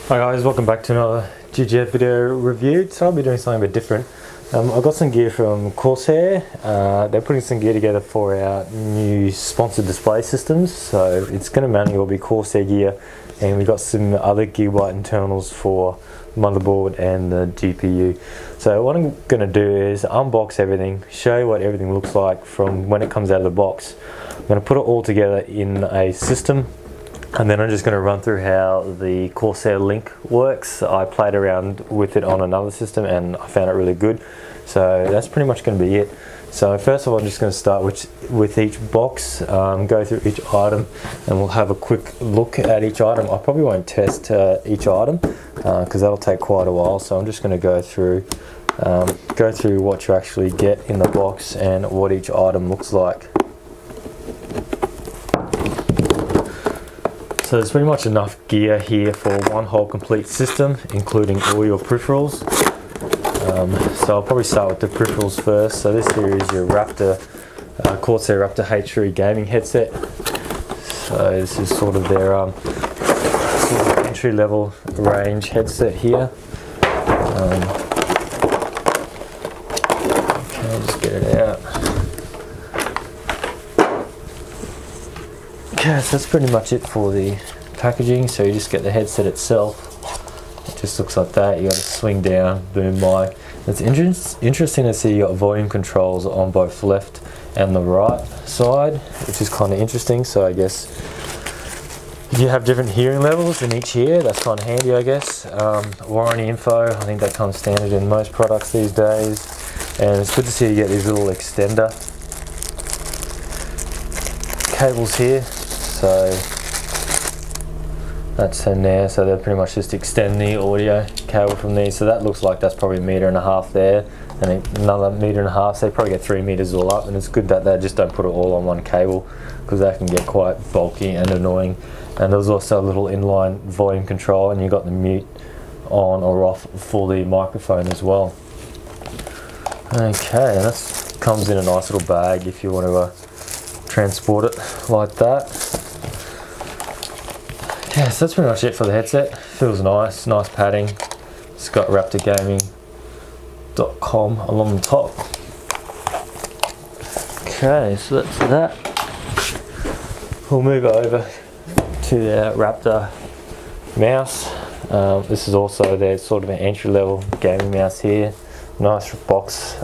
Hi guys, welcome back to another GGF video review. So I'll be doing something a bit different. I've got some gear from Corsair. They're putting some gear together for our new sponsored display systems. So it's going to mainly all be Corsair gear, and we've got some other gigabyte internals for motherboard and the GPU. So what I'm going to do is unbox everything, show you what everything looks like from when it comes out of the box. I'm going to put it all together in a system, and then I'm just going to run through how the Corsair Link works. I played around with it on another system and I found it really good. So that's pretty much going to be it. So first of all, I'm just going to start with each box, go through each item, and we'll have a quick look at each item. I probably won't test each item because that'll take quite a while. So I'm just going to go through what you actually get in the box and what each item looks like. So there's pretty much enough gear here for one whole complete system, including all your peripherals. So I'll probably start with the peripherals first. So this here is your Corsair Raptor H80i gaming headset. So this is sort of their sort of entry-level range headset here. Okay, just get it out. Okay, so that's pretty much it for the packaging. So you just get the headset itself. It just looks like that. You got to swing down, boom mic. It's interesting to see you got volume controls on both left and the right side, which is kind of interesting. So I guess you have different hearing levels in each ear. That's kind of handy, I guess. Warranty info, I think that comes standard in most products these days. And it's good to see you get these little extender cables here. So that's in there, so they pretty much just extend the audio cable from these. So that looks like that's probably 1.5 meters there, and another 1.5 meters, so they probably get 3 meters all up. And it's good that they just don't put it all on one cable, because that can get quite bulky and annoying. And there's also a little inline volume control, and you've got the mute on or off for the microphone as well. Okay, and that comes in a nice little bag if you want to transport it like that. Yeah, so that's pretty much it for the headset. Feels nice padding. It's got raptorgaming.com along the top. Okay, so that's that. We'll move over to the Raptor mouse. This is also their sort of an entry-level gaming mouse here. Nice box.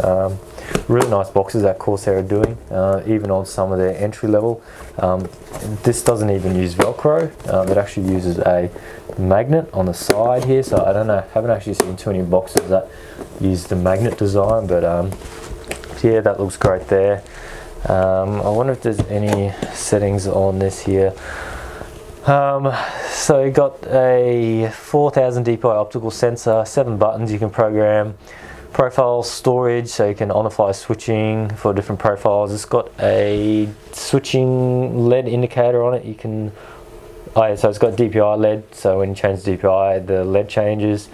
Really nice boxes that Corsair are doing, even on some of their entry level. This doesn't even use Velcro. It actually uses a magnet on the side here. So I don't know, haven't actually seen too many boxes that use the magnet design, but yeah, that looks great there. I wonder if there's any settings on this here. So you got a 4000 dpi optical sensor, 7 buttons you can program. Profile storage, so you can on-the-fly switching for different profiles. It's got a switching LED indicator on it. You can, so it's got DPI LED, so when you change the DPI, the LED changes.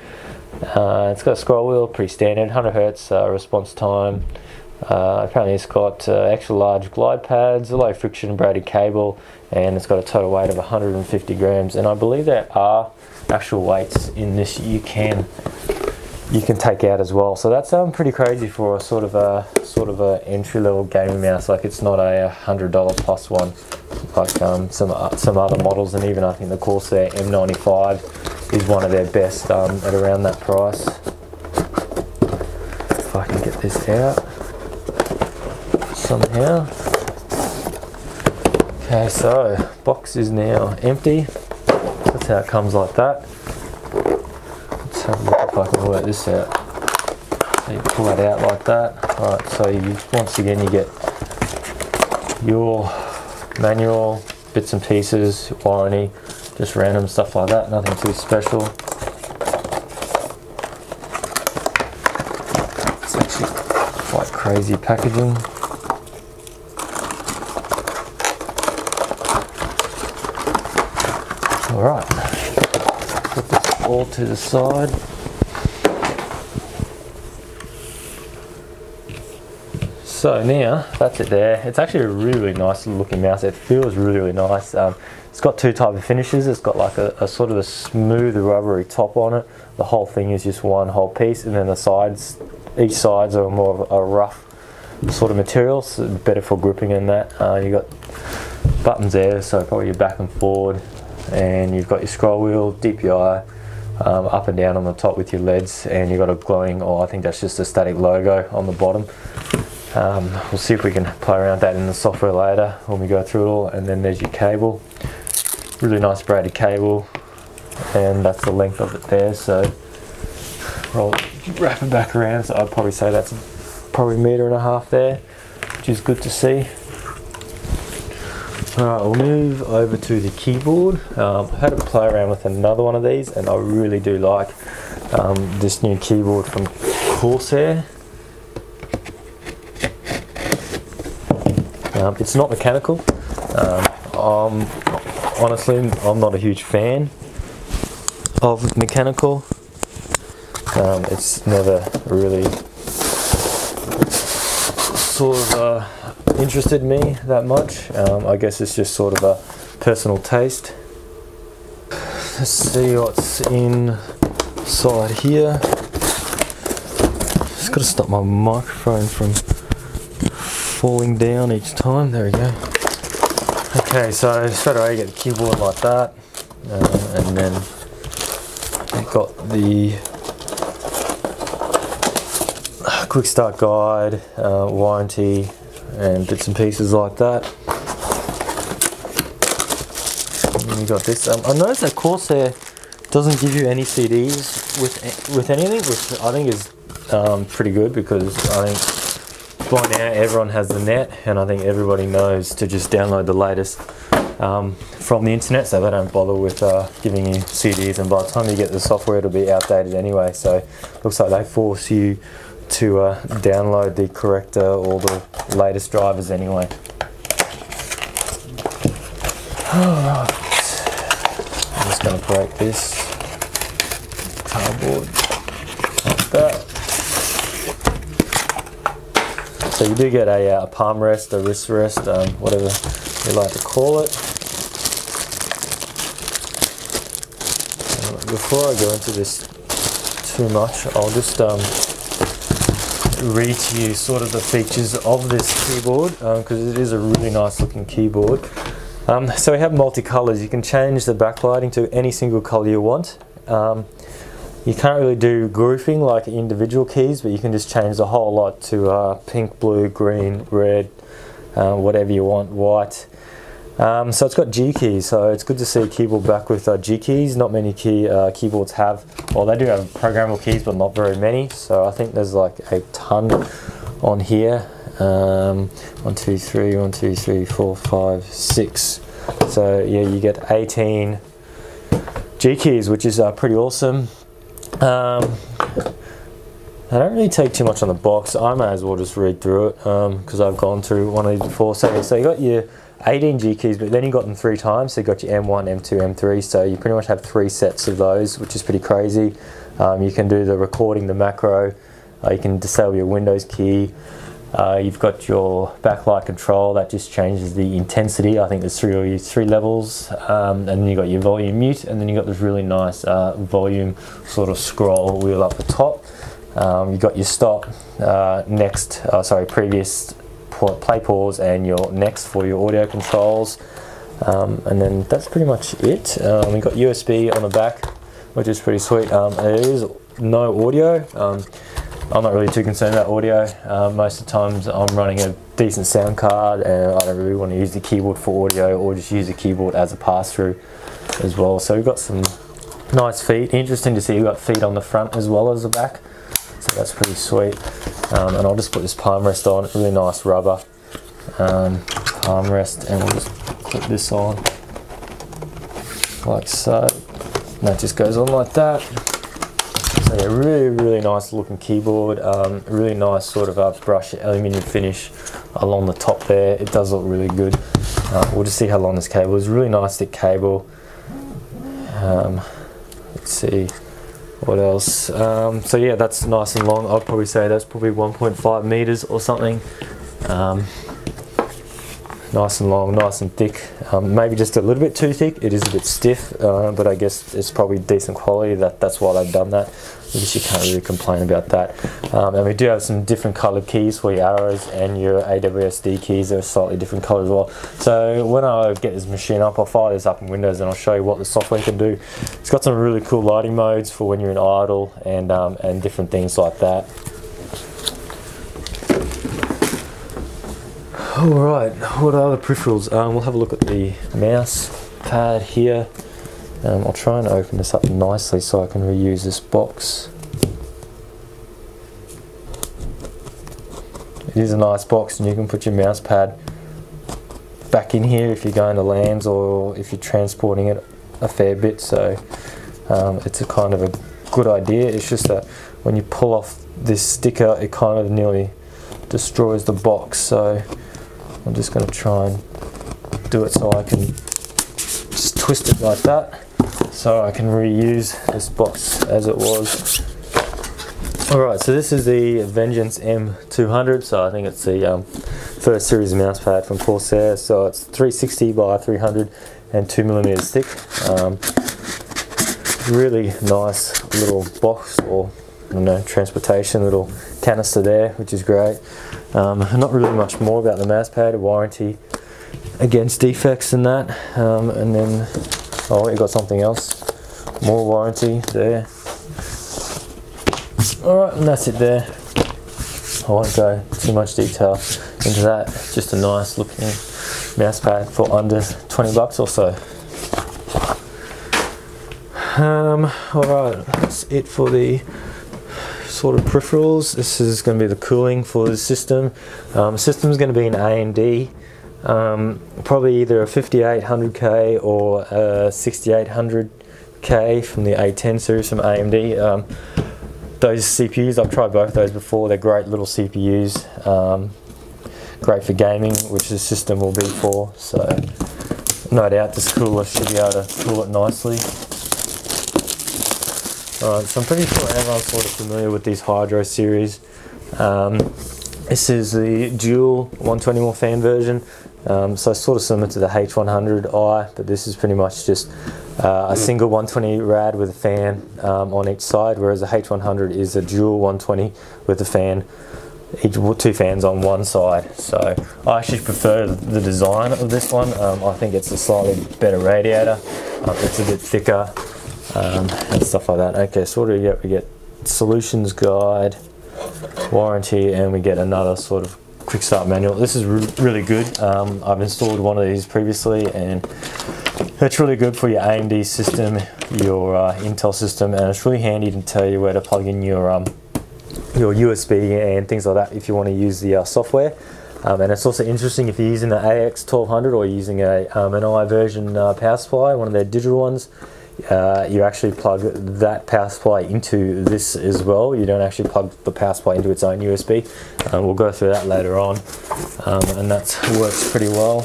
It's got a scroll wheel, pretty standard, 100 Hertz response time. Apparently it's got extra large glide pads, a low friction braided cable, and it's got a total weight of 150 grams. And I believe there are actual weights in this you can take out as well. So that's pretty crazy for a sort of a entry-level gaming mouse. Like, it's not a $100 plus one like some other models, and even I think the Corsair M95 is one of their best at around that price. If I can get this out somehow. Okay, so box is now empty. That's how it comes like that. Let's have a look if I can work this out. So you pull that out like that. Alright, so once again you get your manual, bits and pieces, warranty, just random stuff like that, nothing too special. It's actually quite crazy packaging. Alright, put this all to the side. So now that's it there. It's actually a really nice looking mouse. It feels really nice. It's got two types of finishes. It's got like a sort of a smooth rubbery top on it. The whole thing is just one whole piece, and then the sides, each sides are more of a rough sort of material, so better for gripping and that. You got buttons there, so probably your back and forward, and you've got your scroll wheel, DPI, up and down on the top with your LEDs, and you've got a glowing, or I think that's just a static logo on the bottom. We'll see if we can play around with that in the software later when we go through it all. And then there's your cable, really nice braided cable, and that's the length of it there. So I'll wrap it back around, so I'd probably say that's probably 1.5 meters there, which is good to see. Alright, we'll move over to the keyboard. I had to play around with another one of these, and I really do like this new keyboard from Corsair. It's not mechanical. Honestly, I'm not a huge fan of mechanical. It's never really sort of interested me that much. I guess it's just sort of a personal taste. Let's see what's inside here. Just got to stop my microphone from falling down each time. There we go. Okay, so straight away you get the keyboard like that, and then you've got the quick start guide, warranty, and bits and pieces like that. And then you got this. I noticed that Corsair doesn't give you any CDs with anything, which I think is pretty good, because I think by now everyone has the net, and I think everybody knows to just download the latest from the internet, so they don't bother with giving you CDs, and by the time you get the software it'll be outdated anyway. So looks like they force you to download the correct or the latest drivers anyway. Alright, I'm just going to break this cardboard like that. So you do get a palm rest, a wrist rest, whatever you like to call it. Before I go into this too much, I'll just read to you sort of the features of this keyboard, because it is a really nice looking keyboard. So we have multi-colors. You can change the backlighting to any single color you want. You can't really do grouping like individual keys, but you can just change the whole lot to pink, blue, green, red, whatever you want, white. So it's got G keys, so it's good to see a keyboard back with G keys. Not many keyboards have, well, they do have programmable keys, but not very many. So I think there's like a ton on here. 1, 2, 3, 1, 2, 3, 4, 5, 6. So yeah, you get 18 G keys, which is pretty awesome. I don't really take too much on the box. I may as well just read through it, because I've gone through one of these before. So you got your 18 G keys, but then you got them 3 times. So you got your M1, M2, M3. So you pretty much have 3 sets of those, which is pretty crazy. You can do the recording, the macro. You can disable your Windows key. You've got your backlight control that just changes the intensity. I think there's 3 levels, and then you got your volume mute, and then you got this really nice volume sort of scroll wheel up the top. You got your stop, previous, play, pause, and your next for your audio controls, and then that's pretty much it. We got USB on the back, which is pretty sweet. There is no audio. I'm not really too concerned about audio. Most of the times I'm running a decent sound card, and I don't really want to use the keyboard for audio, or just use the keyboard as a pass-through as well. So we've got some nice feet. Interesting to see you've got feet on the front as well as the back. So that's pretty sweet. And I'll just put this palm rest on, really nice rubber palm rest, and we'll just clip this on like so. And that just goes on like that. So yeah, really nice looking keyboard. Really nice sort of brush aluminium finish along the top there. It does look really good. We'll just see how long this cable is. Really nice thick cable. Let's see what else. So yeah, that's nice and long. I'd probably say that's probably 1.5 meters or something. Nice and long, nice and thick. Maybe just a little bit too thick. It is a bit stiff, but I guess it's probably decent quality. That's why they've done that. I guess you can't really complain about that. And we do have some different coloured keys for your arrows, and your AWSD keys are slightly different colour as well. So when I get this machine up, I'll fire this up in Windows and I'll show you what the software can do. It's got some really cool lighting modes for when you're in idle and different things like that. Alright, what are the peripherals? We'll have a look at the mouse pad here. I'll try and open this up nicely so I can reuse this box. It is a nice box, and you can put your mouse pad back in here if you're going to LANs or if you're transporting it a fair bit, so it's a kind of a good idea. It's just that when you pull off this sticker, it kind of nearly destroys the box, so I'm just going to try and do it so I can just twist it like that so I can reuse this box as it was. Alright, so this is the Vengeance M200, so I think it's the first series mouse pad from Corsair, so it's 360 by 300 and 2mm thick. Really nice little box, or I don't know, transportation little canister there, which is great. Not really much more about the mouse pad. Warranty against defects and that, and then oh, you got something else, more warranty there. Alright, and that's it there. I won't go too much detail into that. Just a nice looking mouse pad for under 20 bucks or so. Alright, that's it for the sort of peripherals. This is going to be the cooling for the system. The system is going to be an AMD, probably either a 5800K or a 6800K from the A10 series from AMD. Those CPUs, I've tried both those before. They're great little CPUs, great for gaming, which the system will be for. So no doubt this cooler should be able to cool it nicely. Alright, so I'm pretty sure everyone's sort of familiar with these Hydro series. This is the dual 120 mm fan version, so sort of similar to the H100i, but this is pretty much just a single 120 rad with a fan on each side, whereas the H100 is a dual 120 with a fan, two fans on one side. So I actually prefer the design of this one. I think it's a slightly better radiator, it's a bit thicker, and stuff like that. Okay, so what do we get? We get solutions guide, warranty, and we get another sort of quick start manual. This is really good. I've installed one of these previously, and it's really good for your AMD system, your Intel system, and it's really handy to tell you where to plug in your USB and things like that if you want to use the software. And it's also interesting if you're using the AX1200 or using an i version power supply, one of their digital ones. You actually plug that power supply into this as well. You don't actually plug the power supply into its own USB. We'll go through that later on, and that works pretty well.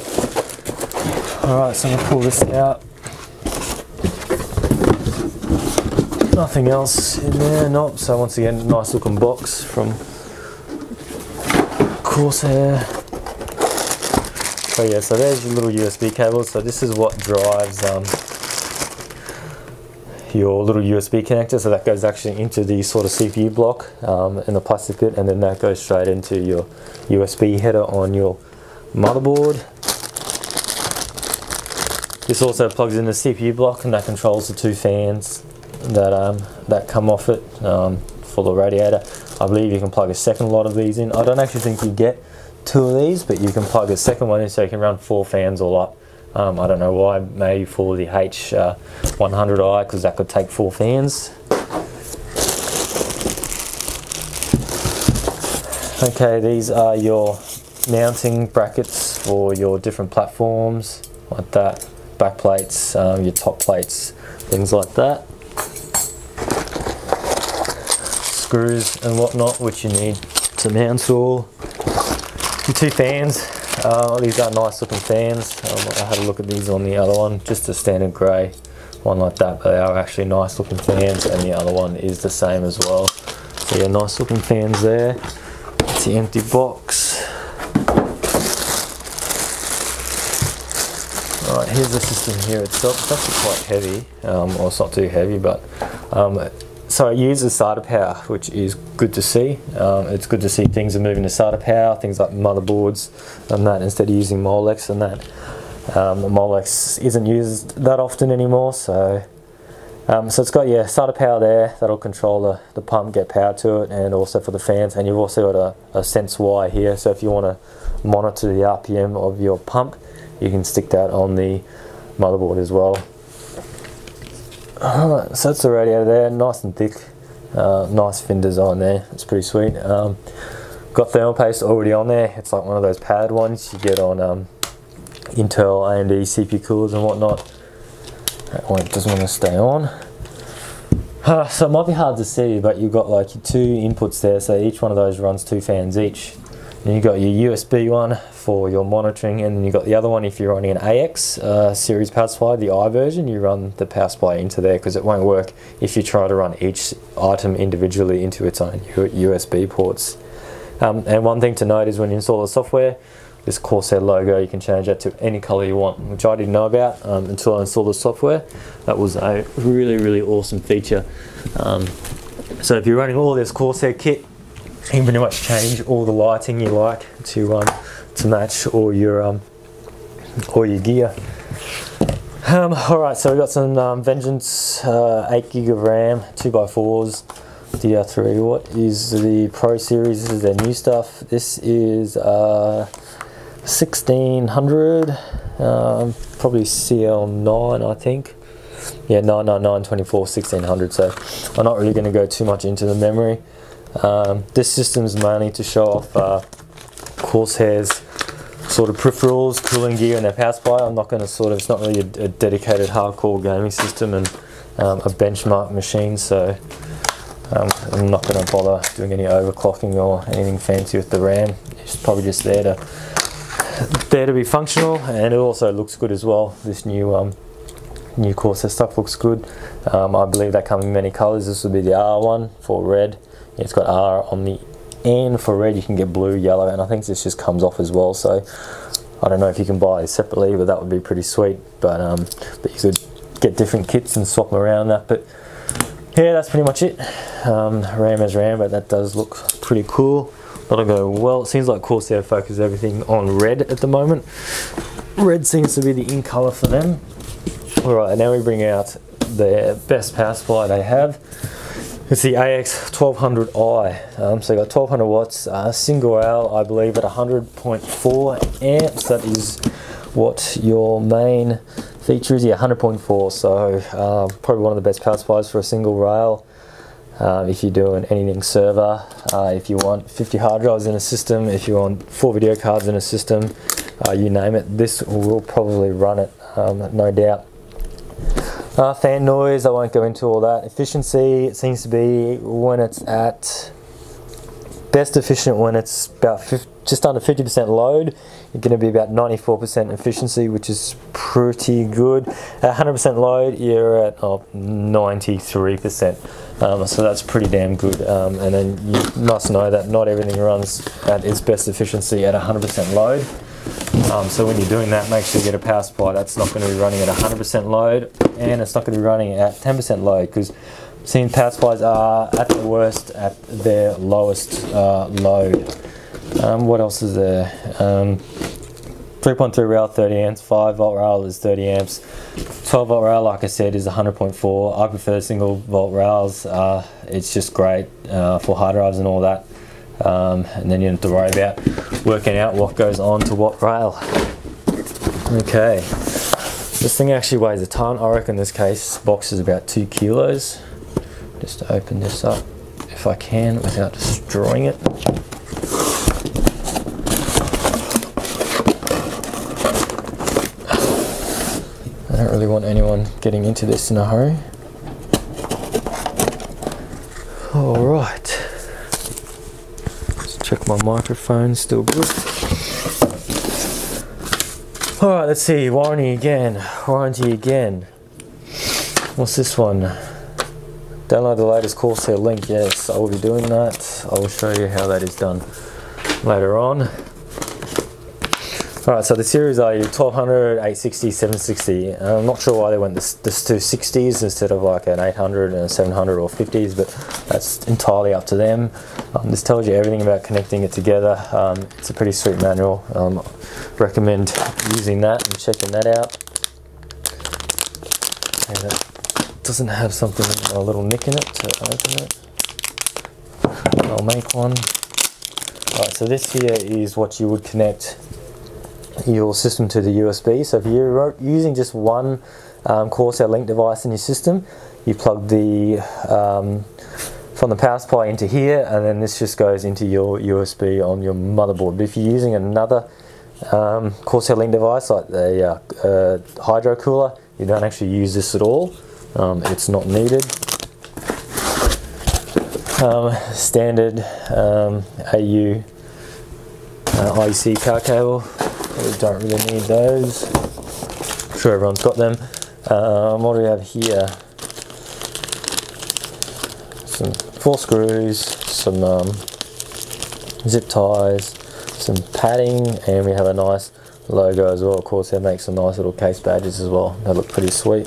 Alright, so I'm going to pull this out. Nothing else in there, nope. So once again, nice looking box from Corsair. So yeah, so there's your little USB cables. So this is what drives your little USB connector, so that goes actually into the sort of CPU block in the plastic bit, and then that goes straight into your USB header on your motherboard. This also plugs in the CPU block, and that controls the two fans that come off it for the radiator. I believe you can plug a second lot of these in. I don't actually think you get two of these, but you can plug a second one in so you can run 4 fans all up. I don't know why, maybe for the H100i, because that could take 4 fans. Okay, these are your mounting brackets for your different platforms, like that. Back plates, your top plates, things like that. Screws and whatnot, which you need to mount all. Your 2 fans. These are nice looking fans. I had a look at these on the other one, just a standard grey one like that, but they are actually nice looking fans, and the other one is the same as well. So yeah, nice looking fans there. It's the empty box. Alright, here's the system here itself. It's actually quite heavy, well, it's not too heavy, but so it uses SATA power, which is good to see. It's good to see things are moving to SATA power, things like motherboards and that, instead of using Molex and that. Molex isn't used that often anymore, so it's got, yeah, SATA power there. That'll control the pump, get power to it, and also for the fans. And you've also got a sense Y here, so if you want to monitor the RPM of your pump, you can stick that on the motherboard as well. Alright, so that's the radiator there, nice and thick, nice fin design there, it's pretty sweet. Got thermal paste already on there. It's like one of those padded ones you get on Intel, AMD CPU coolers and whatnot. That one doesn't want to stay on. So it might be hard to see, but you've got like your two inputs there, so each one of those runs 2 fans each. And you've got your USB one for your monitoring, and then you've got the other one if you're running an AX series power supply, the I version, you run the power supply into there, because it won't work if you try to run each item individually into its own USB ports. And one thing to note is when you install the software, this Corsair logo, you can change that to any color you want, which I didn't know about until I installed the software. That was a really awesome feature. So if you're running all this Corsair kit, you can pretty much change all the lighting you like to match all your gear. Alright, so we've got some Vengeance 8 gig of RAM, 2x4s, DDR3. What is the Pro series? This is their new stuff. This is 1600, probably CL9, I think. Yeah, 99924 1600. So I'm not really going to go too much into the memory. This system's mainly to show off Corsair's sort of peripherals, cooling gear, and their power supply. I'm not going to it's not really a dedicated hardcore gaming system and a benchmark machine, so I'm not going to bother doing any overclocking or anything fancy with the RAM. It's probably just there to be functional, and it also looks good as well. This new Corsair stuff looks good. I believe they come in many colors. This would be the R one for red. It's got R on the end for red. You can get blue, yellow, and I think this just comes off as well. So I don't know if you can buy it separately, but that would be pretty sweet. But you could get different kits and swap them around that. But yeah, that's pretty much it. RAM as RAM, but that does look pretty cool. That'll go well. It seems like Corsair focuses everything on red at the moment. Red seems to be the in color for them. Alright, now we bring out the best power supply they have. It's the AX1200i. So you got 1200 watts, single rail, I believe, at 100.4 amps. That is what your main feature is. Yeah, 100.4. So probably one of the best power supplies for a single rail. If you're doing anything server, if you want 50 hard drives in a system, if you want 4 video cards in a system, you name it, this will probably run it, no doubt. Fan noise, I won't go into all that. Efficiency, it seems to be when it's at best efficient when it's about just under 50% load. You're going to be about 94% efficiency, which is pretty good. At 100% load, you're at 93%. So that's pretty damn good. And then you must know that not everything runs at its best efficiency at 100% load. So when you're doing that, make sure you get a power supply that's not going to be running at 100% load, and it's not going to be running at 10% load, because seeing power supplies are at the worst at their lowest load. What else is there? 3.3 rail 30 amps, 5 volt rail is 30 amps, 12 volt rail, like I said, is 100.4. I prefer single volt rails. It's just great for hard drives and all that. And then you don't have to worry about working out what goes on to what rail. Okay, this thing actually weighs a ton. I reckon this case box is about 2 kilos. Just to open this up if I can without destroying it. I don't really want anyone getting into this in a hurry. Alright. Check my microphone, still good. Alright, let's see, warranty again. What's this one? Download the latest Corsair Link. Yes, I will be doing that. I will show you how that is done later on. Alright, so the series are your 1200, 860, 760. I'm not sure why they went this to 60s instead of like an 800 and a 700 or 50s, but that's entirely up to them. This tells you everything about connecting it together. It's a pretty sweet manual. Recommend using that and checking that out. And it doesn't have something, a little nick in it to open it. I'll make one. Alright, so this here is what you would connect your system to the USB. So if you're using just one Corsair Link device in your system, you plug the from the power supply into here, and then this just goes into your USB on your motherboard. But if you're using another Corsair Link device like the hydro cooler, you don't actually use this at all. It's not needed. Standard AU IEC power cable. We don't really need those. I'm sure everyone's got them. What do we have here? Some 4 screws, some zip ties, some padding, and we have a nice logo as well. Of course, it makes some nice little case badges as well. They look pretty sweet.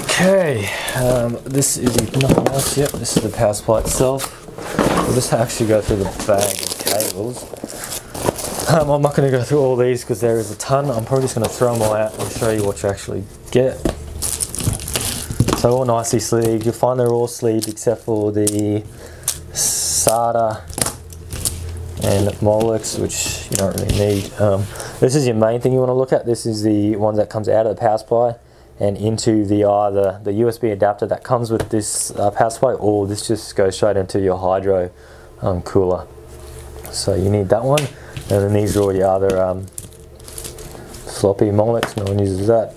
Okay, this is nothing else yet. This is the power supply itself. We'll just actually go through the bag of cables. I'm not going to go through all these because there is a ton. I'm probably just going to throw them all out and show you what you actually get. So all nicely sleeved. You'll find they're all sleeved except for the SATA and Molex, which you don't really need. This is your main thing you want to look at. This is the one that comes out of the power supply and into the either the USB adapter that comes with this power supply, or this just goes straight into your hydro cooler. So you need that one, and then these are all your other floppy Molex. No one uses that.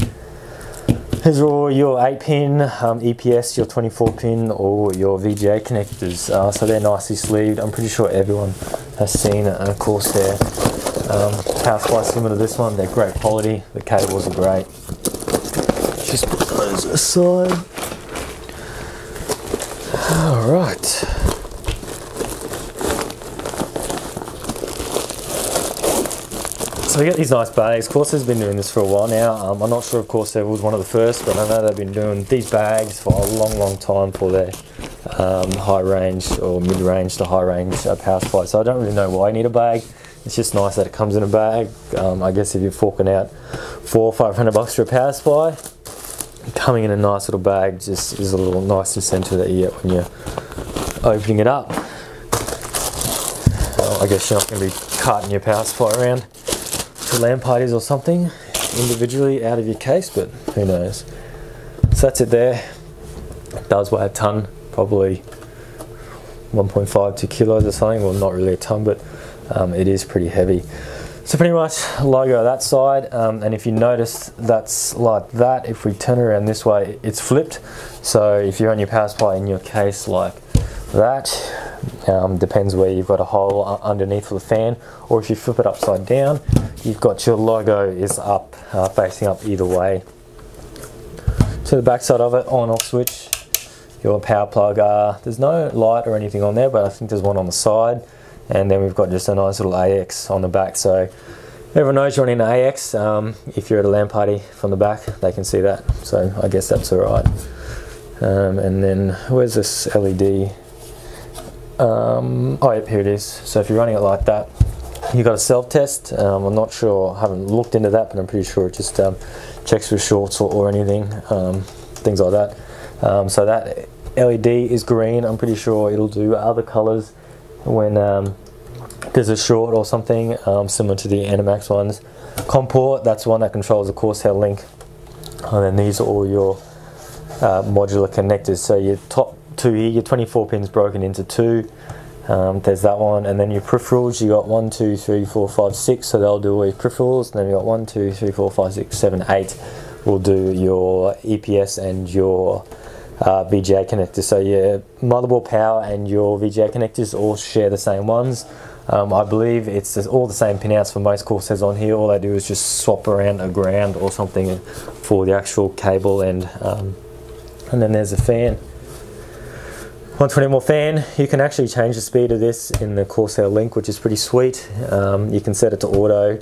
These are all your 8-pin EPS, your 24-pin, or your VGA connectors. So they're nicely sleeved. I'm pretty sure everyone has seen a Corsair power supply similar to this one. They're great quality. The cables are great. Just put those aside. Alright. So we get these nice bags. Corsair's been doing this for a while now. I'm not sure if Corsair was one of the first, but I know they've been doing these bags for a long time for their high range or mid range to high range power supply. So I don't really know why you need a bag. It's just nice that it comes in a bag. I guess if you're forking out $400 or $500 for a power supply, coming in a nice little bag just is a little nice incentive that you get when you're opening it up. I guess you're not going to be carting your power supply around to LAN parties or something individually out of your case, but who knows. So that's it there. It does weigh a ton, probably 1.5 to 2 kilos or something. Well, not really a ton, but it is pretty heavy. So pretty much logo that side, and if you notice that's like that. If we turn it around this way, it's flipped. So if you're on your power supply in your case like that, depends where you've got a hole underneath for the fan, or if you flip it upside down, you've got your logo is up, facing up either way. To the back side of it, on off switch, your power plug. There's no light or anything on there, but I think there's one on the side. And then we've got just a nice little AX on the back, so everyone knows you're running an AX. If you're at a LAN party from the back, they can see that, so I guess that's alright. And then where's this LED? Oh yep, here it is. So if you're running it like that, you've got a self-test. I'm not sure, I haven't looked into that, but I'm pretty sure it just checks for shorts or anything, things like that. So that LED is green. I'm pretty sure it'll do other colours when there's a short or something, similar to the Animax ones. COM port, that's the one that controls the Corsair Link. And then these are all your modular connectors. So your top two here, your 24 pins broken into two. There's that one, and then your peripherals, you got 1, 2, 3, 4, 5, 6, so they'll do all your peripherals. And then you got 1, 2, 3, 4, 5, 6, 7, 8 will do your EPS and your VGA connectors. So your motherboard power and your VGA connectors all share the same ones. I believe it's all the same pinouts for most Corsairs on here. All they do is just swap around a ground or something for the actual cable, and then there's a fan. 120 more fan. You can actually change the speed of this in the Corsair Link, which is pretty sweet. You can set it to auto,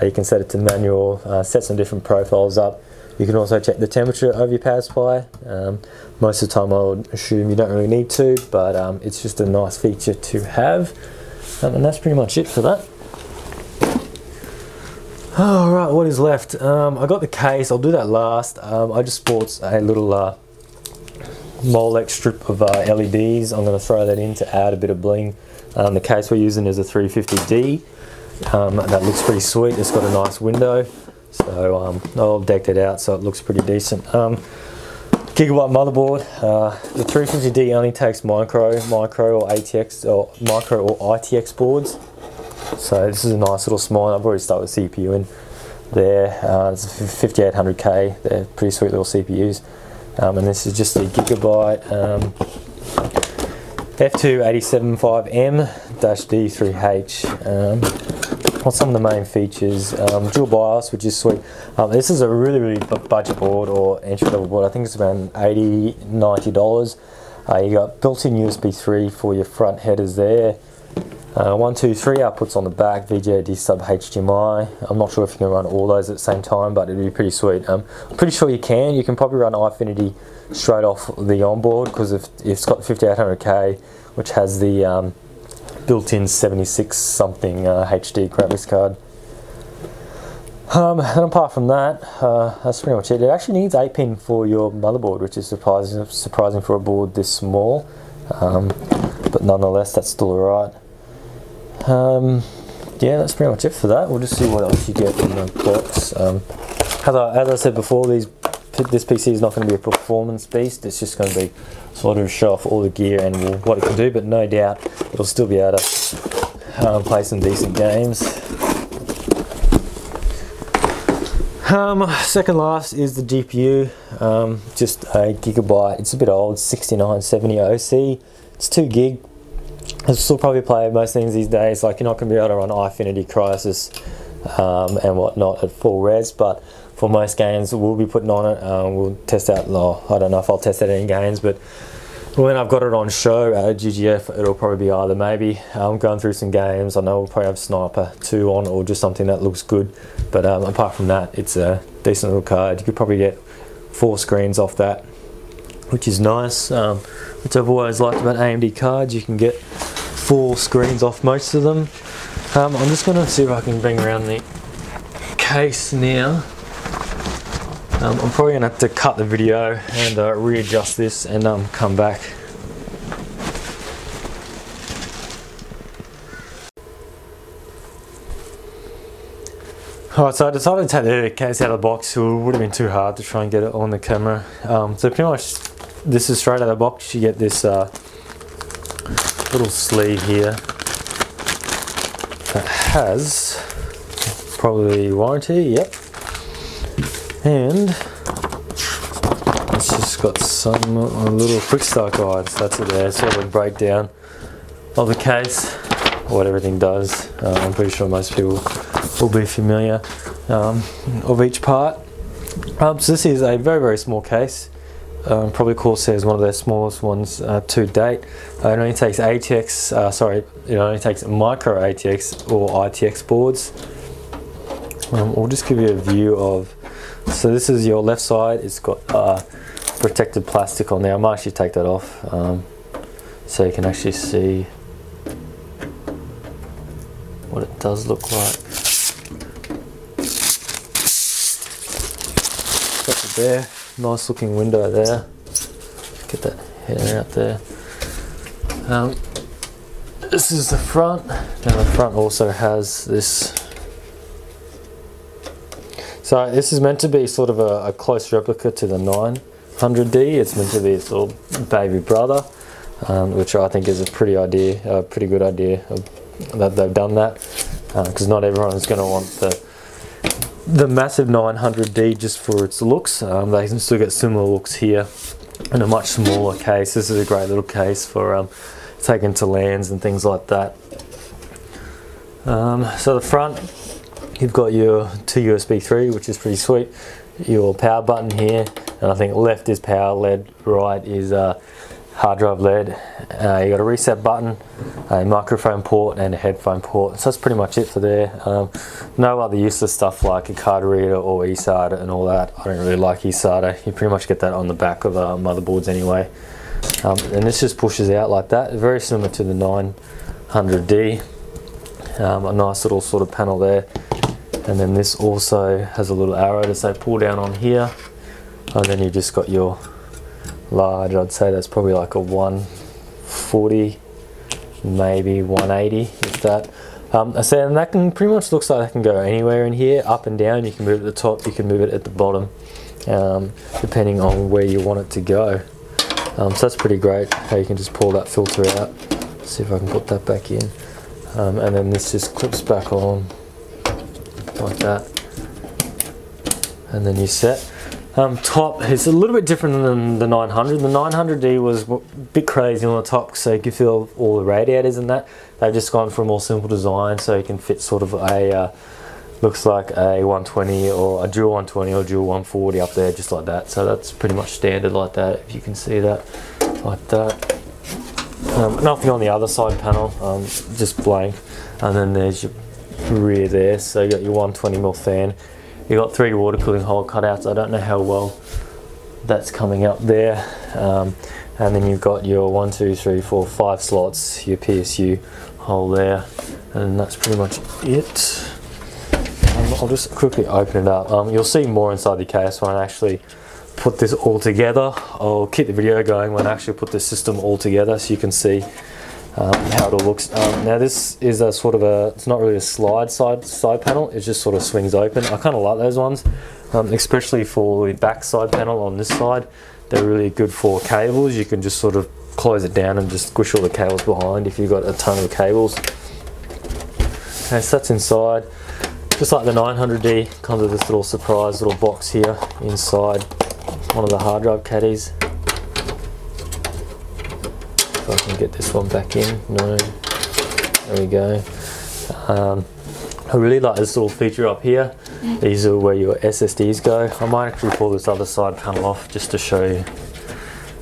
you can set it to manual, set some different profiles up. You can also check the temperature of your power supply. Most of the time I would assume you don't really need to, but it's just a nice feature to have. And that's pretty much it for that. Alright, what is left? I got the case, I'll do that last. I just bought a little Molex strip of LEDs. I'm going to throw that in to add a bit of bling. The case we're using is a 350D. That looks pretty sweet. It's got a nice window, so I'll deck it out so it looks pretty decent. Gigabyte motherboard. The 350D only takes micro or ATX or micro or ITX boards. So this is a nice little small. I've already started with CPU in there. It's a 5800K. They're pretty sweet little CPUs. And this is just a Gigabyte F287.5M-D3H. What's some of the main features? Dual BIOS, which is sweet. This is a really budget board or entry level board. I think it's around $80, $90. You got built-in USB 3 for your front headers there. 1, 2, 3 outputs on the back, VGA, sub, HDMI. I'm not sure if you can run all those at the same time, but it'd be pretty sweet. I'm pretty sure you can. You can probably run iFinity straight off the onboard, because if it's got the 5800K, which has the built-in 76 something HD graphics card. And apart from that, that's pretty much it. It actually needs 8-pin for your motherboard, which is surprising for a board this small. But nonetheless, that's still alright. Yeah, that's pretty much it for that. We'll just see what else you get in the box. As I said before, this PC is not going to be a performance beast. It's just going to be sort of show off all the gear and what it can do, but no doubt it'll still be able to play some decent games. Second last is the GPU. Just a Gigabyte. It's a bit old, 6970 OC. It's 2 gig. I'll still probably play most things these days. Like, you're not going to be able to run iFinity Crisis and whatnot at full res, but for most games we'll be putting on it. We'll test out, I don't know if I'll test out any games, but when I've got it on show at GGF, it'll probably be either maybe going through some games. I know we'll probably have Sniper 2 on, or just something that looks good, but apart from that, it's a decent little card. You could probably get 4 screens off that, which is nice. Which I've always liked about AMD cards, you can get 4 screens off most of them. I'm just going to see if I can bring around the case now. I'm probably going to have to cut the video and readjust this and come back. Alright, so I decided to take the case out of the box. It would have been too hard to try and get it on the camera. So pretty much this is straight out of the box. You get this little sleeve here that has probably warranty, yep. And it's just got some little quick start guides. That's it there, sort of a breakdown of the case, what everything does. I'm pretty sure most people will be familiar of each part. So this is a very small case. Probably Corsair is one of their smallest ones to date. It only takes ATX, it only takes micro ATX or ITX boards. I'll just give you a view of. So this is your left side. It's got protected plastic on there. I might actually take that off so you can actually see what it does look like. Got it there. Nice looking window there. Get that header out there. This is the front. Now the front also has this. So this is meant to be sort of a close replica to the 900D. It's meant to be its little baby brother, which I think is a pretty good idea that they've done that, because not everyone is going to want the massive 900D just for its looks. They can still get similar looks here in a much smaller case. This is a great little case for taking to LANs and things like that. So the front, you've got your 2 USB 3, which is pretty sweet. Your power button here, and I think left is power LED, right is hard drive LED. You got a reset button, a microphone port, and a headphone port. So that's pretty much it for there. No other useless stuff like a card reader or eSATA and all that. I don't really like eSATA. You pretty much get that on the back of motherboards anyway. And this just pushes out like that, very similar to the 900D. A nice little sort of panel there. And then this also has a little arrow to say pull down on here. And then you just got your large, I'd say that's probably like a 140, maybe 180, if that. I said, and that can pretty much looks like that can go anywhere in here, up and down. You can move it at the top, you can move it at the bottom, depending on where you want it to go. So that's pretty great how you can just pull that filter out. Let's see if I can put that back in. And then this just clips back on like that. And then you set. Top is a little bit different than the 900. The 900D was a bit crazy on the top, so you could feel all the radiators and that. They've just gone for a more simple design, so you can fit sort of a, looks like a 120 or a dual 120 or dual 140 up there, just like that. So that's pretty much standard like that, if you can see that, like that. Nothing on the other side panel, just blank. And then there's your rear there, so you got your 120mm fan. You got 3 water cooling hole cutouts. I don't know how well that's coming up there. And then you've got your 1, 2, 3, 4, 5 slots, your PSU hole there, and that's pretty much it. I'll just quickly open it up. You'll see more inside the case when I actually put this all together. I'll keep the video going when I actually put the system all together, so you can see how it all looks. Now this is a sort of a, it's not really a side panel, it just sort of swings open. I kind of like those ones, especially for the back side panel on this side. They're really good for cables. You can just sort of close it down and just squish all the cables behind if you've got a ton of cables. Okay, so that's inside. Just like the 900D, comes with this little surprise little box here inside one of the hard drive caddies. If I can get this one back in, no, there we go. I really like this little feature up here. These are where your SSDs go. I might actually pull this other side panel off just to show you.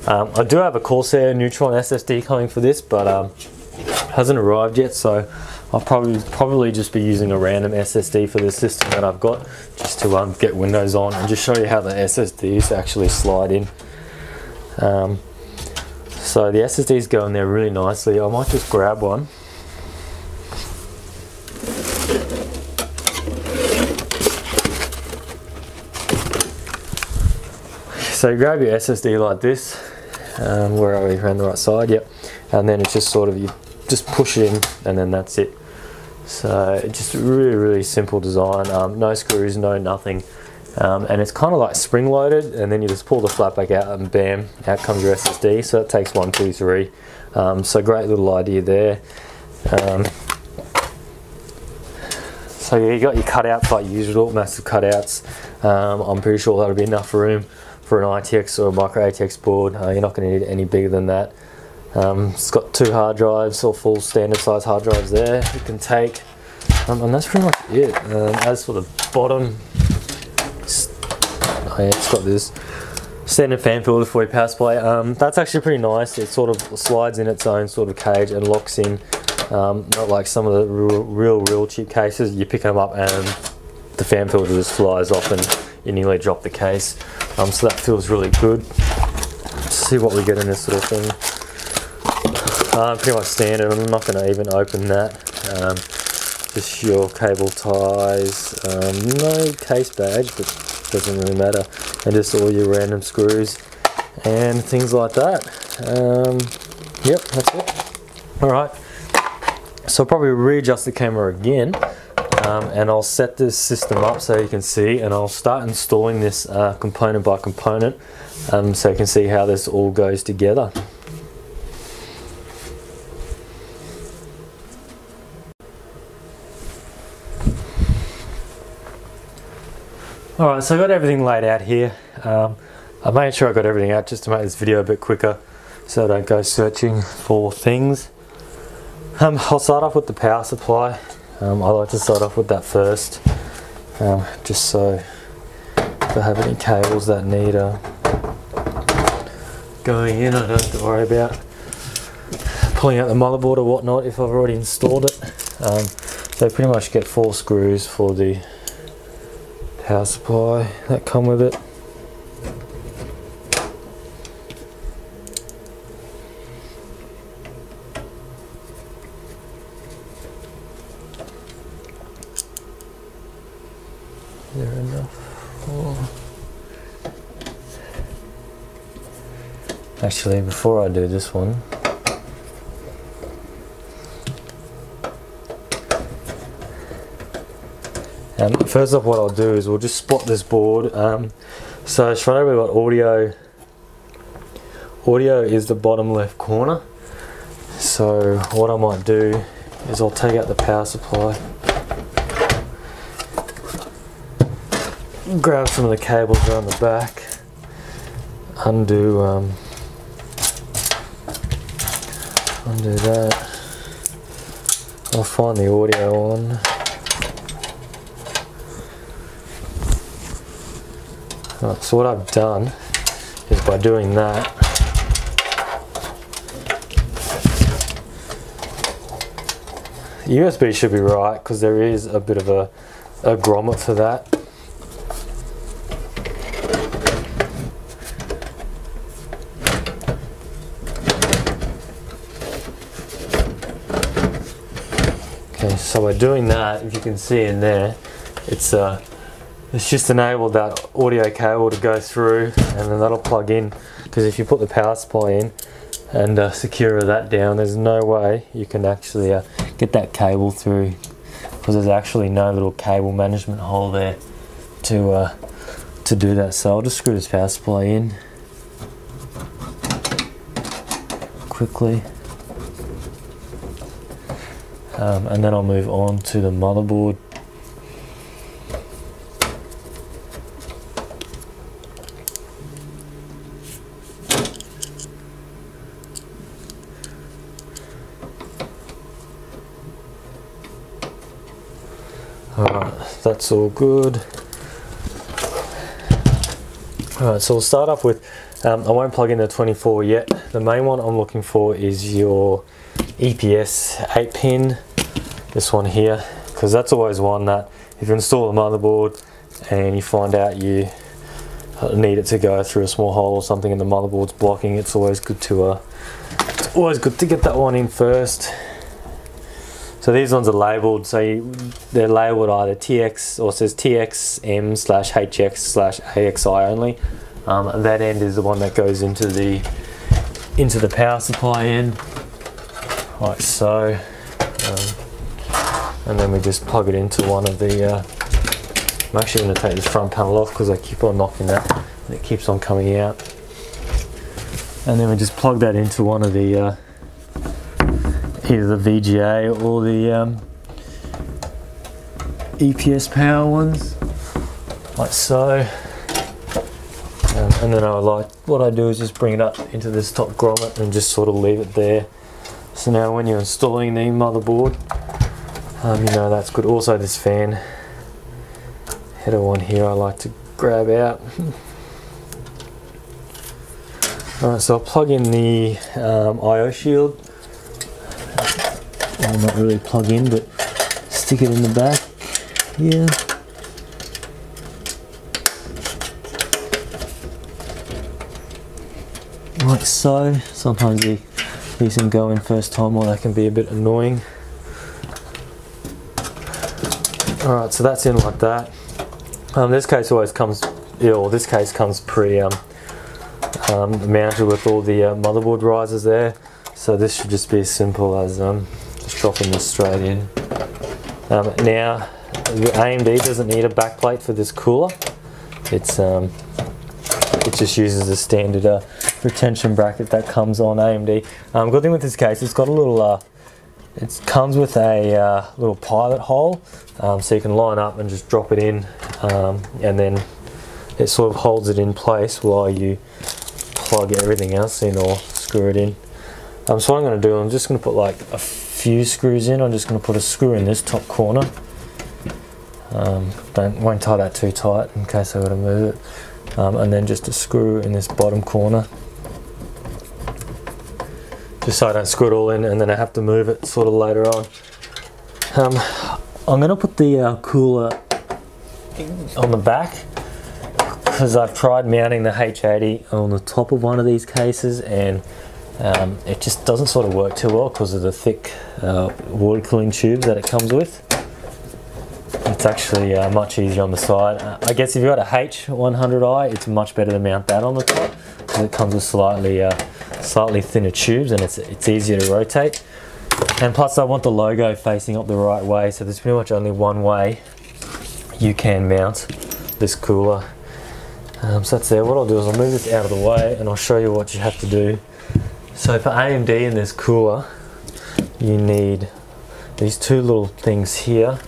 I do have a Corsair Neutron SSD coming for this, but hasn't arrived yet, so I'll probably just be using a random SSD for this system that I've got, just to get Windows on and just show you how the SSDs actually slide in. So the SSDs go in there really nicely. I might just grab one. So you grab your SSD like this. Where are we? Around the right side, yep. And then it's just sort of, you just push it in and then that's it. So just really simple design. No screws, no nothing. And it's kind of like spring loaded, and then you just pull the flap back out and bam, out comes your SSD. So it takes 1, 2, 3. So great little idea there. So you got your cutouts like usual, massive cutouts. I'm pretty sure that'll be enough room for an ITX or a micro ATX board. You're not going to need any bigger than that. It's got 2 hard drives, or full standard size hard drives there you can take. And that's pretty much it. As for the bottom, it's got this standard fan filter for your power supply. That's actually pretty nice. It sort of slides in its own sort of cage and locks in. Not like some of the real cheap cases. You pick them up and the fan filter just flies off and you nearly drop the case. So that feels really good. Let's see what we get in this little thing. Pretty much standard. I'm not going to even open that. Just your cable ties. No case badge, but doesn't really matter. And just all your random screws and things like that. Yep, that's it. Alright, so I'll probably readjust the camera again, and I'll set this system up so you can see, and I'll start installing this component by component, so you can see how this all goes together. Alright, so I got everything laid out here. I made sure I got everything out just to make this video a bit quicker so I don't go searching for things. I'll start off with the power supply. I like to start off with that first, just so if I have any cables that need going in. I don't have to worry about pulling out the motherboard or whatnot if I've already installed it. So pretty much get 4 screws for the power supply that come with it. Is there enough? Oh. Actually, before I do this one, first off, what I'll do is we'll just spot this board. So straight away we've got audio. Audio is the bottom left corner. So what I might do is I'll take out the power supply, grab some of the cables around the back, undo that. I'll find the audio on. Right, so what I've done is by doing that, the USB should be right because there is a bit of a grommet for that. Okay, so by doing that, if you can see in there, it's just enabled that audio cable to go through, and then that'll plug in, because if you put the power supply in and secure that down, there's no way you can actually get that cable through, because there's actually no little cable management hole there to do that. So I'll just screw this power supply in quickly, and then I'll move on to the motherboard. Alright, that's all good. Alright, so we'll start off with, I won't plug in the 24 yet. The main one I'm looking for is your EPS 8-pin, this one here, because that's always one that if you install a motherboard and you find out you need it to go through a small hole or something and the motherboard's blocking, it's always good to get that one in first. So these ones are labelled, so they're labelled either TX, or it says TXM/HX/AXI only. That end is the one that goes into the power supply end, like so. And then we just plug it into one of the. I'm actually going to take this front panel off because I keep on knocking that, and it keeps on coming out. And then we just plug that into one of the. Either the VGA or the EPS power ones, like so. And then what I do is just bring it up into this top grommet and just sort of leave it there. So now when you're installing the motherboard, you know that's good. Also this fan header one here I like to grab out. Alright, so I'll plug in the IO shield. Well, not really plug in, but stick it in the back here. Like so. Sometimes these can go in first time, or they can be a bit annoying. Alright, so that's in like that. This case always comes, this case comes mounted with all the motherboard risers there. So this should just be as simple as just dropping this straight in. Now, the AMD doesn't need a backplate for this cooler. It just uses the standard retention bracket that comes on AMD. Good thing with this case, it's got a little, it comes with a little pilot hole, so you can line up and just drop it in, and then it sort of holds it in place while you plug everything else in or screw it in. So what I'm going to do, I'm just going to put like a few screws in. I'm just going to put a screw in this top corner. Won't tie that too tight in case I've got to move it. And then just a screw in this bottom corner. just so I don't screw it all in and then I have to move it sort of later on. I'm going to put the cooler on the back because I've tried mounting the H80 on the top of one of these cases and it just doesn't sort of work too well because of the thick water cooling tubes that it comes with. It's actually much easier on the side. I guess if you've got a H100i, it's much better to mount that on the top because it comes with slightly thinner tubes and it's easier to rotate. And plus I want the logo facing up the right way, so there's pretty much only one way you can mount this cooler. So that's there. What I'll do is I'll move this out of the way and I'll show you what you have to do. So for AMD in this cooler, you need these two little things here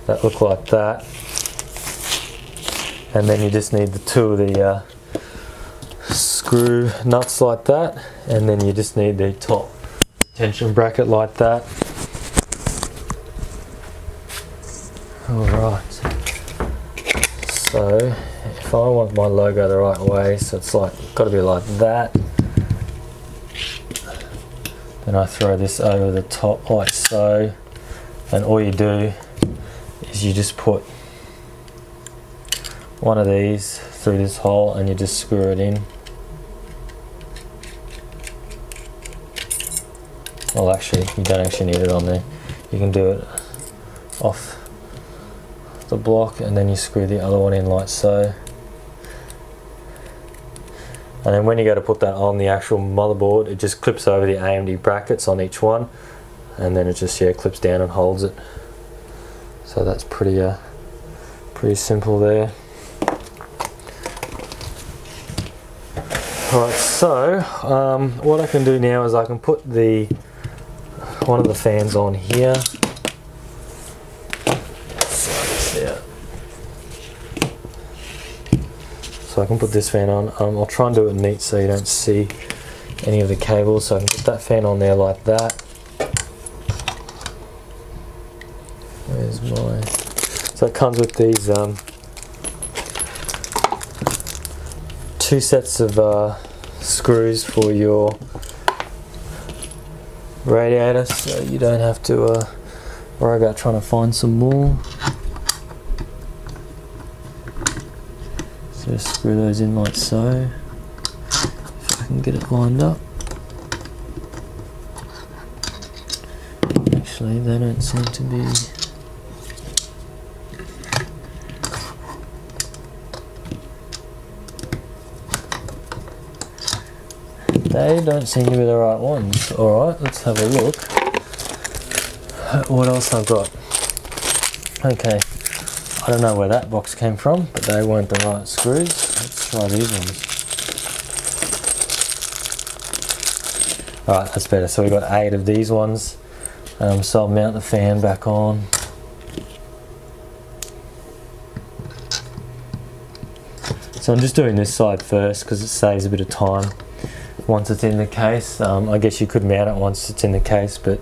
that look like that, and then you just need the two of the screw nuts like that, and then you just need the top tension bracket like that. Alright, so if I want my logo the right way, so it's like got to be like that, then I throw this over the top like so, and all you do is you just put one of these through this hole and you just screw it in. Well, actually you don't actually need it on there, you can do it off the block and then you screw the other one in like so, and then when you go to put that on the actual motherboard, it just clips over the AMD brackets on each one, and then it just clips down and holds it. So that's pretty simple there. Alright, so what I can do now is I can put one of the fans on here. So I can put this fan on. I'll try and do it neat so you don't see any of the cables. So I can put that fan on there like that. Where's my... So it comes with these two sets of screws for your radiator, so you don't have to worry about trying to find some more. So just screw those in like so, if I can get it lined up. Actually, they don't seem to be... They don't seem to be the right ones. Alright, let's have a look at what else I've got. Okay, I don't know where that box came from, but they weren't the right screws. Let's try these ones. Alright, that's better. So we've got 8 of these ones. So I'll mount the fan back on. So I'm just doing this side first because it saves a bit of time once it's in the case. I guess you could mount it once it's in the case, but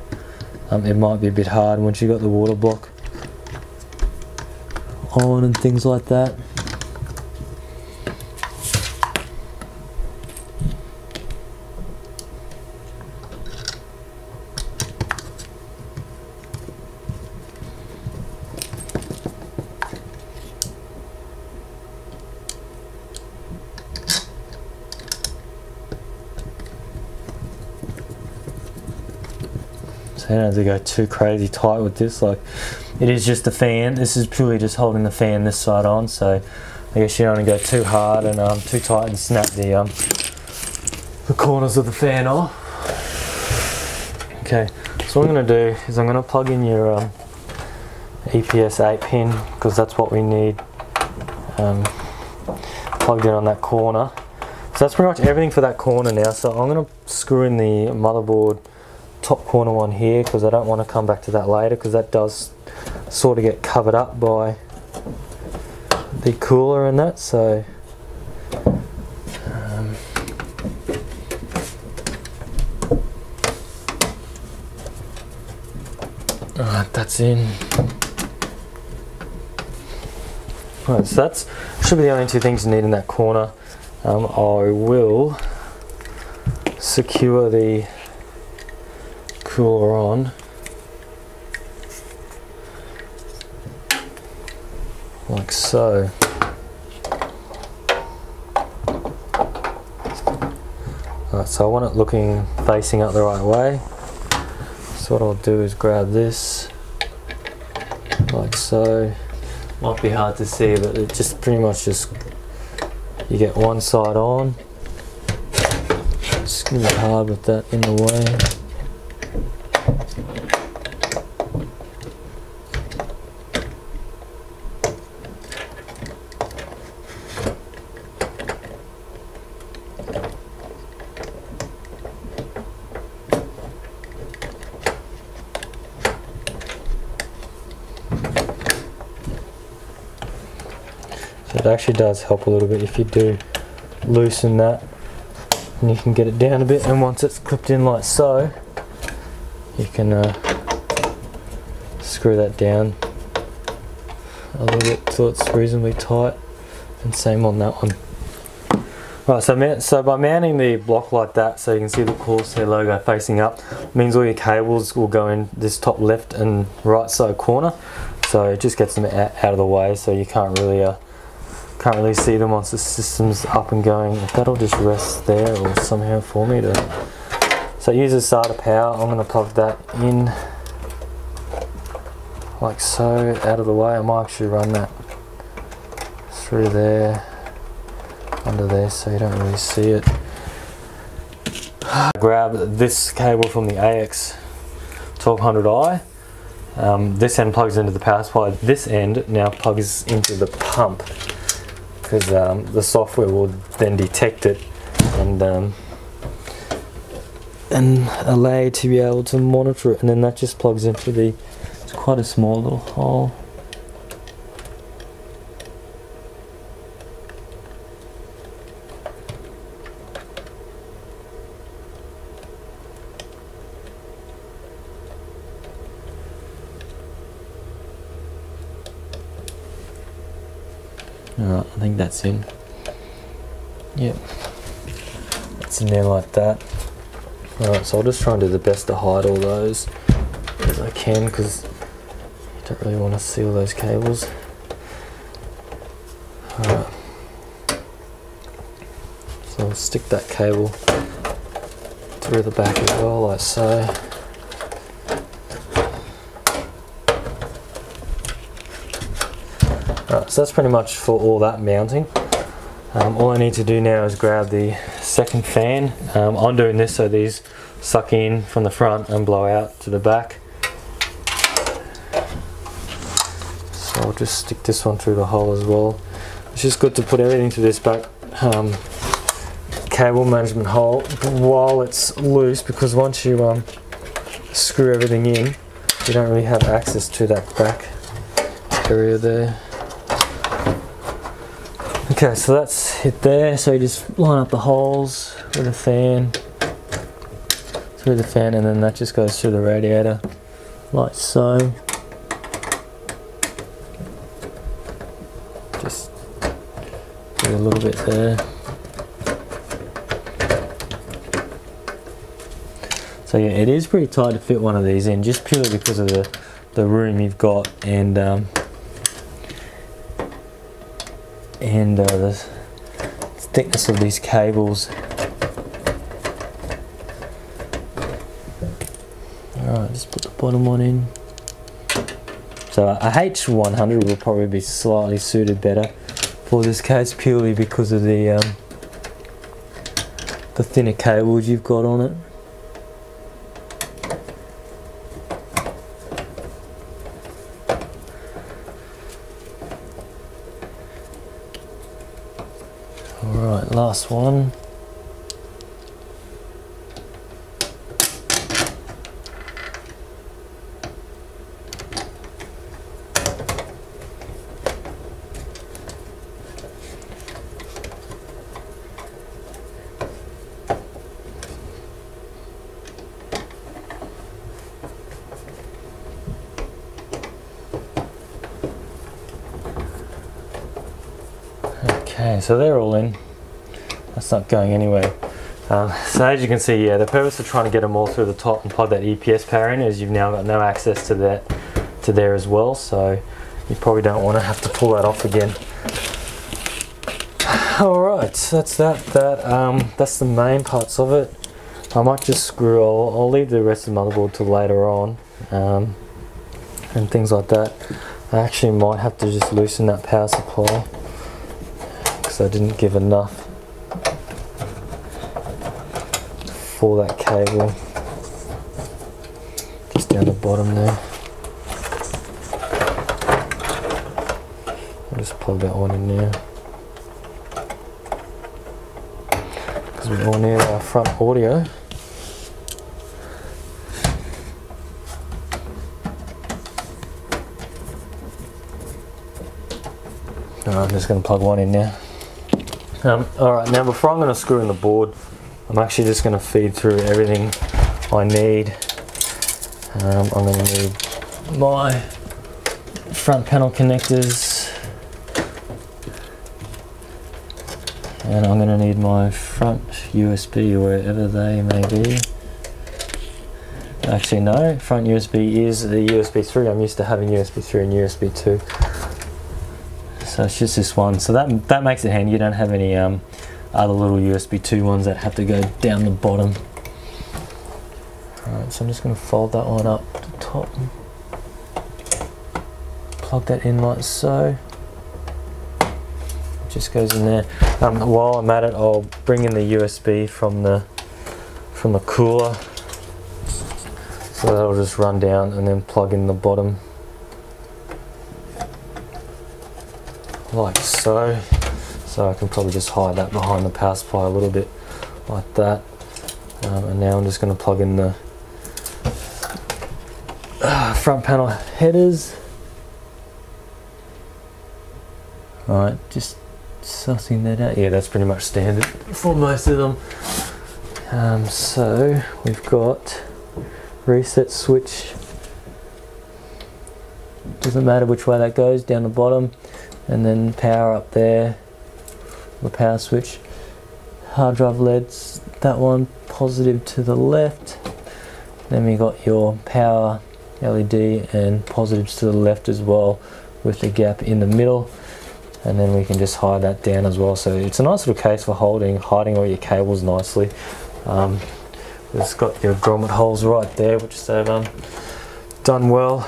it might be a bit hard once you've got the water block on and things like that. So you don't have to go too crazy tight with this. Like, it is just a fan. This is purely just holding the fan this side on, so I guess you don't want to go too hard and too tight and snap the corners of the fan off. Okay, so what I'm going to do is I'm going to plug in your EPS 8 pin, because that's what we need plugged in on that corner. So that's pretty much everything for that corner now. So I'm going to screw in the motherboard top corner one here, because I don't want to come back to that later, because that does sort of get covered up by the cooler and that. So alright, that's in. Alright, so that's should be the only two things you need in that corner. I will secure the cooler on like so. Alright, so I want it looking facing up the right way. So what I'll do is grab this like so. Might be hard to see, but it just pretty much just, you get one side on. It's gonna be hard with that in the way. So it actually does help a little bit if you do loosen that, and you can get it down a bit, and once it's clipped in like so, you can screw that down a little bit till it's reasonably tight, and same on that one. Right, so by mounting the block like that, so you can see the Corsair logo facing up, means all your cables will go in this top left and right side corner, so it just gets them out of the way, so you can't really see them once the system's up and going. If that'll just rest there or somehow for me to, so it uses SATA power. I'm going to plug that in like so, out of the way. I might actually run that through there, under there, so you don't really see it. Grab this cable from the AX1200i. This end plugs into the power supply. This end now plugs into the pump, because the software will then detect it and allow you to be able to monitor it, and then that just plugs into the, it's quite a small little hole. Alright, I think that's in. Yep, it's in there like that. Alright, so I'll just try and do the best to hide all those as I can, because you don't really want to see all those cables. Alright, so I'll stick that cable through the back as well, like so. Alright, so that's pretty much for all that mounting. All I need to do now is grab the second fan. I'm doing this so these suck in from the front and blow out to the back. So I'll just stick this one through the hole as well. It's just good to put everything to this back cable management hole while it's loose, because once you screw everything in, you don't really have access to that back area there. Okay, so that's it there. So you just line up the holes with a fan, through the fan, and then that just goes through the radiator, like so. Just do a little bit there. So yeah, it is pretty tight to fit one of these in, just purely because of the room you've got, and the thickness of these cables. Alright, just put the bottom one in. So a H100 will probably be slightly suited better for this case, purely because of the thinner cables you've got on it. Alright, last one. Okay, so they're all in. That's not going anywhere. So as you can see, yeah, the purpose of trying to get them all through the top and plug that EPS power in is you've now got no access to that, to there as well, so you probably don't want to have to pull that off again. Alright, so that's that's the main parts of it. I might just screw, I'll leave the rest of the motherboard till later on, and things like that. I actually might have to just loosen that power supply because I didn't give enough for that cable, just down the bottom there. I'll just plug that one in there because we all need our front audio. I'm just going to plug one in now. Alright, now before I'm going to screw in the board, I'm actually just going to feed through everything I need. I'm going to need my front panel connectors, and I'm going to need my front USB wherever they may be. Actually no, front USB is the USB 3. I'm used to having USB 3 and USB 2. So it's just this one. So that makes it handy. You don't have any other little USB 2 ones that have to go down the bottom. Alright, so I'm just going to fold that one up to the top. Plug that in like so. It just goes in there. While I'm at it, I'll bring in the USB from the cooler. So that'll just run down and then plug in the bottom. Like so. So I can probably just hide that behind the power supply a little bit, like that. And now I'm just going to plug in the front panel headers. Alright, just sussing that out. Yeah, that's pretty much standard for most of them. So we've got reset switch. Doesn't matter which way that goes, down the bottom. And then power up there, the power switch. Hard drive LEDs, that one positive to the left. Then we got your power LED and positives to the left as well, with the gap in the middle. And then we can just hide that down as well. So it's a nice little case for hiding all your cables nicely. It's got your grommet holes right there, which they've done well.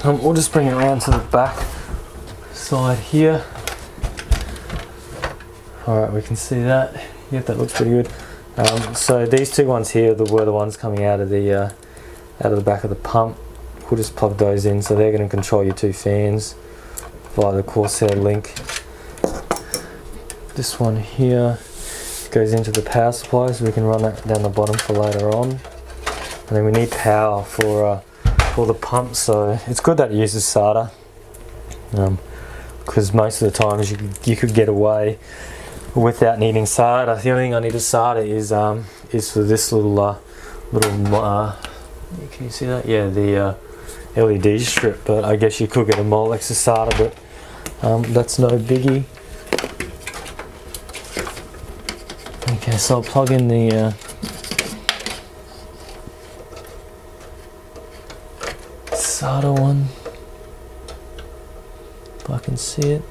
We'll just bring it around to the back side here. Alright, we can see that. Yep, that looks pretty good. So these two ones here were the ones coming out of the back of the pump. We'll just plug those in, so they're going to control your two fans via the Corsair Link. This one here goes into the power supply, so we can run that down the bottom for later on. And then we need power for the pump, so it's good that it uses SATA. Because most of the times you could get away without needing SATA. The only thing I need to SATA is for this little can you see that? Yeah, the LED strip. But I guess you could get a Molex SATA, but that's no biggie. Okay, so I'll plug in the SATA one. If I can see it.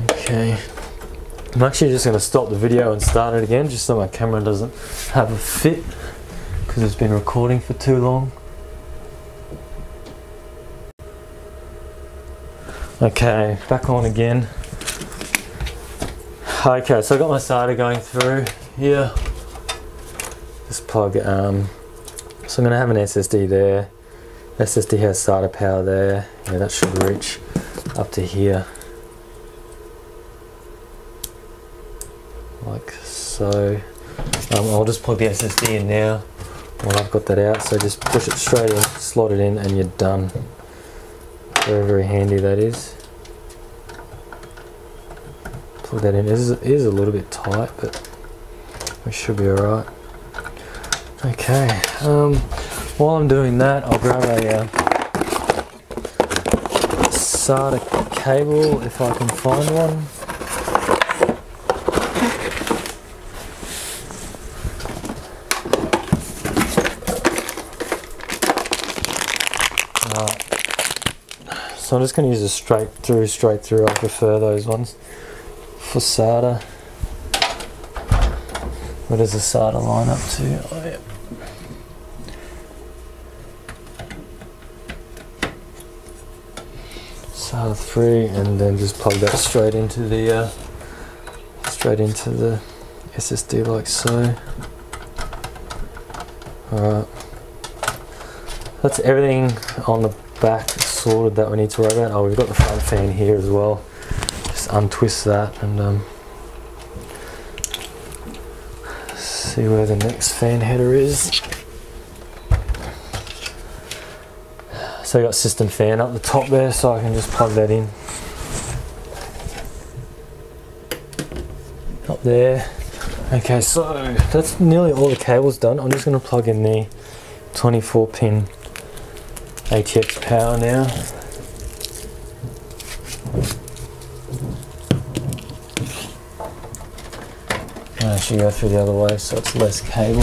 Okay. I'm actually just going to stop the video and start it again, just so my camera doesn't have a fit, because it's been recording for too long. Okay, back on again. Okay, so I got my SATA going through here. Just plug so I'm going to have an SSD there. SSD has SATA power there. Yeah, that should reach up to here. Like so. I'll just plug the SSD in now while I've got that out. So just push it straight in, slot it in, and you're done. Very, very handy that is. Plug that in. It is a little bit tight, but we should be alright. Okay, while I'm doing that, I'll grab a SATA cable if I can find one. So I'm just going to use a straight through. I prefer those ones for SATA. What does the SATA line up to? Oh, yeah. SATA 3, and then just plug that straight into the SSD like so. Alright. That's everything on the back sorted that we need to worry about. Oh, we've got the front fan here as well. Just untwist that and see where the next fan header is. So you got system fan up the top there, so I can just plug that in. Up there. Okay, so that's nearly all the cables done. I'm just going to plug in the 24 pin ATX power now. I should go through the other way so it's less cable.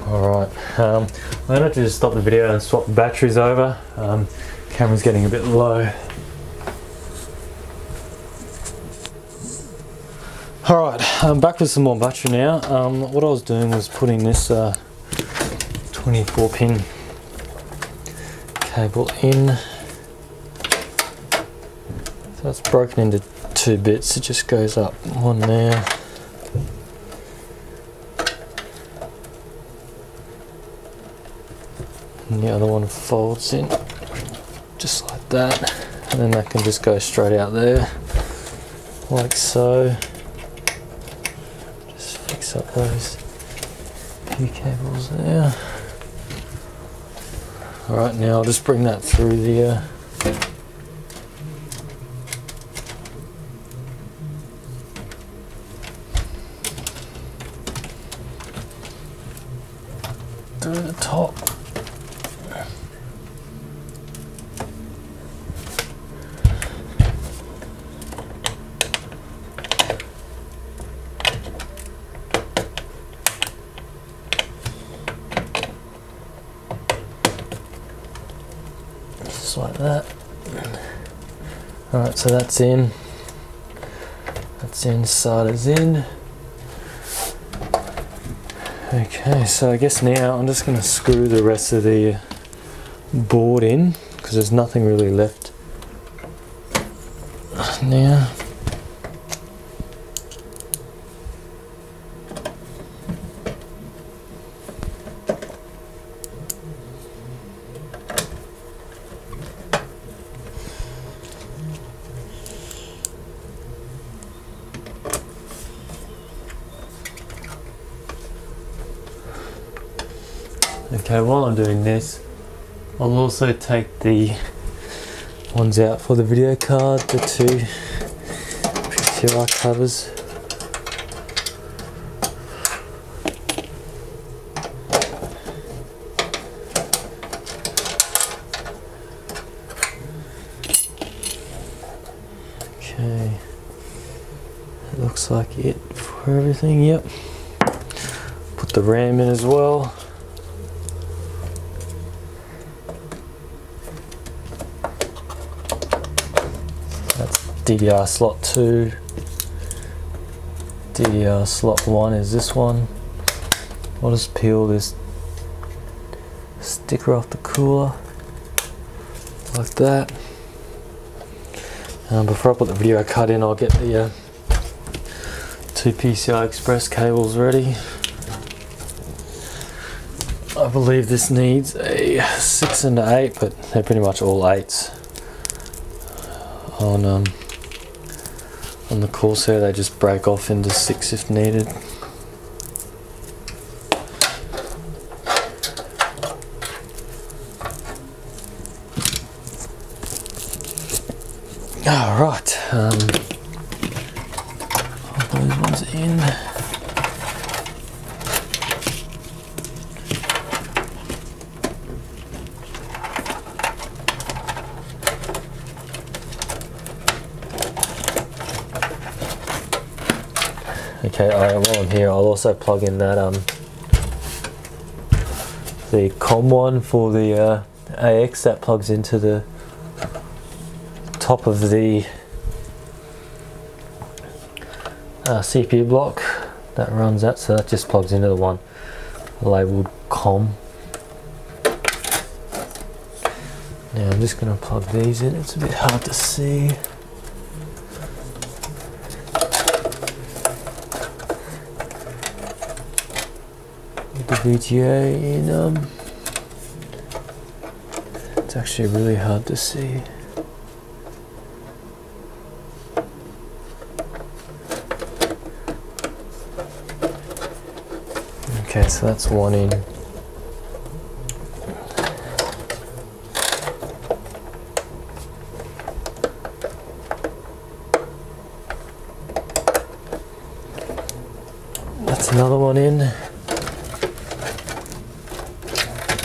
Alright, I'm going to have to just stop the video and swap the batteries over. Camera's getting a bit low. Alright, I'm back with some more battery now. What I was doing was putting this 24 pin cable in. So it's broken into 2 bits. It just goes up one there. And the other one folds in just like that, and then that can just go straight out there like so. Just fix up those few cables there. Alright, now I'll just bring that through the top. Just like that. Alright, so that's in. That's in, SATA's in. Okay, so I guess now I'm just going to screw the rest of the board in because there's nothing really left now. Okay, while I'm doing this, I'll also take the ones out for the video card, the 2 PCI covers. Okay, that looks like it for everything, yep. Put the RAM in as well. DDR slot 2, DDR slot 1 is this one. I'll just peel this sticker off the cooler like that. Before I put the video card in, I'll get the 2 PCI Express cables ready. I believe this needs a 6 and an 8, but they're pretty much all 8s. On the Corsair, they just break off into 6 if needed. Alright, Pop those ones in. Okay, while I'm here, I'll also plug in that the COM one for the AX that plugs into the top of the CPU block that runs that, so that just plugs into the one labeled COM. Now I'm just going to plug these in, it's a bit hard to see. The VGA in it's actually really hard to see. Okay, so that's one in. That's another one in.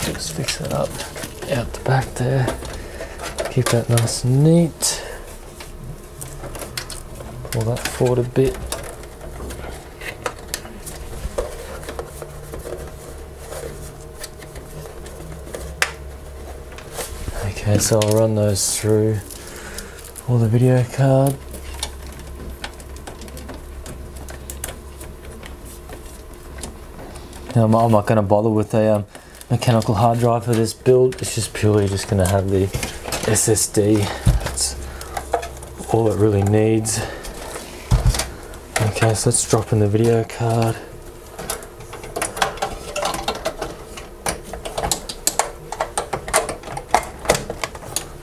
Just fix that up out the back there. Keep that nice and neat. Pull that forward a bit. Okay, so I'll run those through all the video card. Now, I'm not going to bother with a mechanical hard drive for this build. It's just purely just going to have the SSD. That's all it really needs. Okay, so let's drop in the video card.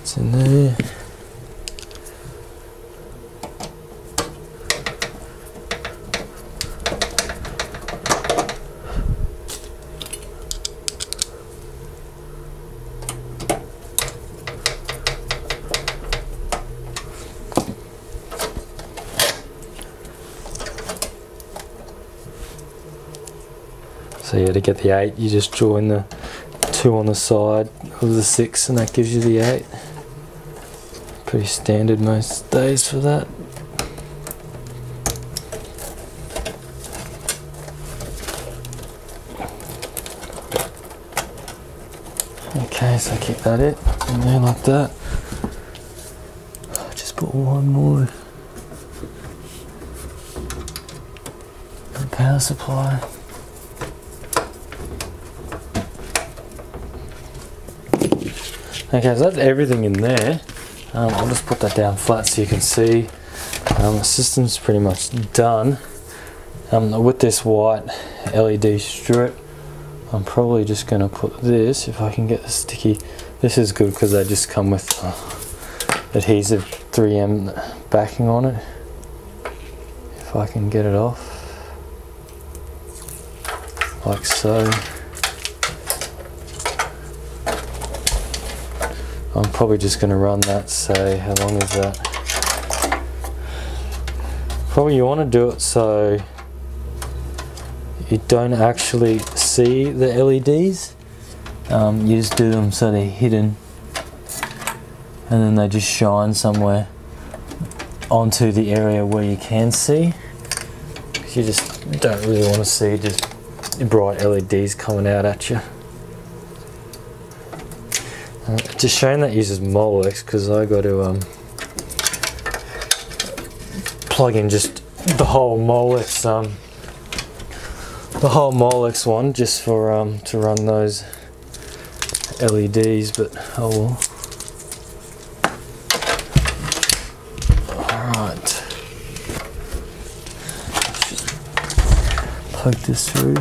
It's in there. So yeah, to get the 8, you just join the 2 on the side of the 6 and that gives you the 8. Pretty standard most days for that. Okay, so keep that in there like that. Just put one more. Power supply. Okay, so that's everything in there. I'll just put that down flat so you can see. The system's pretty much done. With this white LED strip, I'm probably just going to put this, if I can get the sticky. This is good because they just come with adhesive 3M backing on it. If I can get it off. Like so. I'm probably just going to run that, say, how long is that? Probably you want to do it so you don't actually see the LEDs. You just do them so they're hidden and then they just shine somewhere onto the area where you can see. You just don't really want to see just bright LEDs coming out at you. It's a shame that uses Molex because I got to plug in just the whole Molex one just for to run those LEDs, but oh well. Alright. Just plug this through.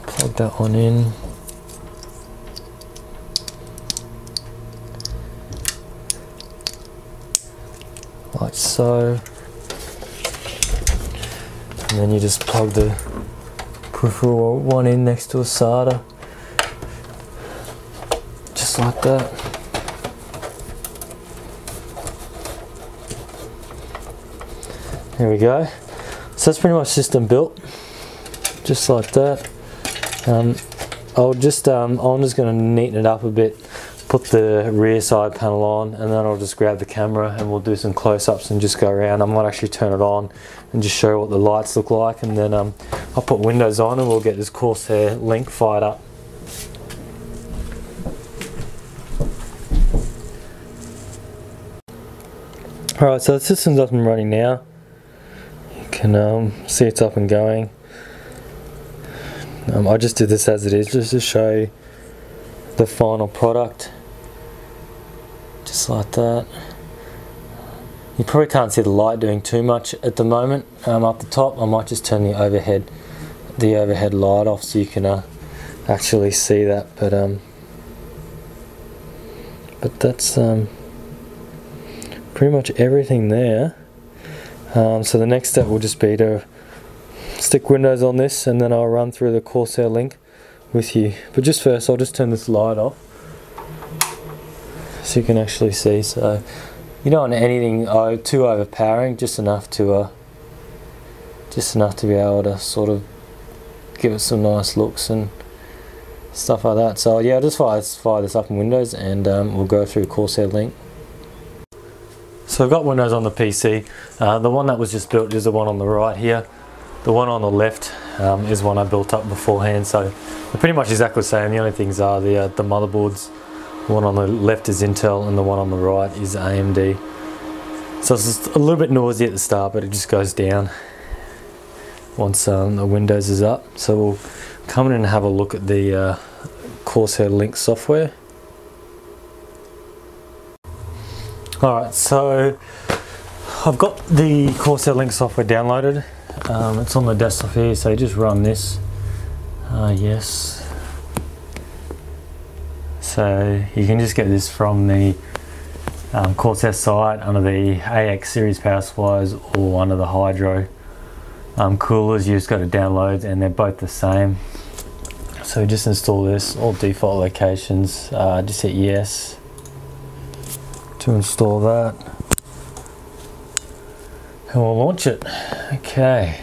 Plug that one in. Like so. And then you just plug the peripheral one in next to a SATA. Just like that. There we go. So that's pretty much system built, just like that. I'm just going to neaten it up a bit, put the rear side panel on, and then I'll just grab the camera and we'll do some close-ups and just go around. I might actually turn it on and just show what the lights look like, and then I'll put windows on and we'll get this Corsair Link fired up. Alright, so the system's up and running now. You can see it's up and going. I just did this as it is, just to show you the final product. Just like that. You probably can't see the light doing too much at the moment up the top. I might just turn the overhead light off so you can actually see that. But that's pretty much everything there. So the next step will just be to stick windows on this, and then I'll run through the Corsair Link with you. But just first, I'll just turn this light off so you can actually see. So you don't want anything too overpowering, just enough to be able to sort of give it some nice looks and stuff like that. So yeah, I'll just fire this up in Windows, and we'll go through Corsair Link. So I've got Windows on the PC. The one that was just built is the one on the right here. The one on the left is one I built up beforehand, so they're pretty much exactly the same. The only things are the motherboards. The one on the left is Intel and the one on the right is AMD. So it's just a little bit noisy at the start, but it just goes down once the Windows is up. So we'll come in and have a look at the Corsair Link software. Alright, so I've got the Corsair Link software downloaded. It's on the desktop here, so you just run this. Yes. So you can just get this from the Corsair site under the AX series power supplies or under the Hydro coolers. You just got to download, and they're both the same. So just install this, all default locations. Just hit yes to install that. And we'll launch it. Okay.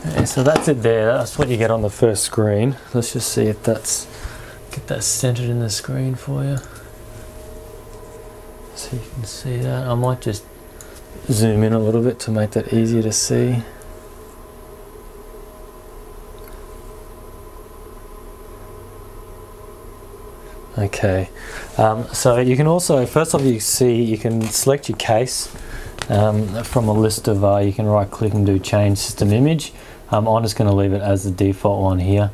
Okay, so that's it there. That's what you get on the first screen. Let's just see if get that centered in the screen for you. So you can see that. I might just zoom in a little bit to make that easier to see. Okay, so you can also, first off, you can select your case from a list of, you can right click and do change system image. I'm just going to leave it as the default one here.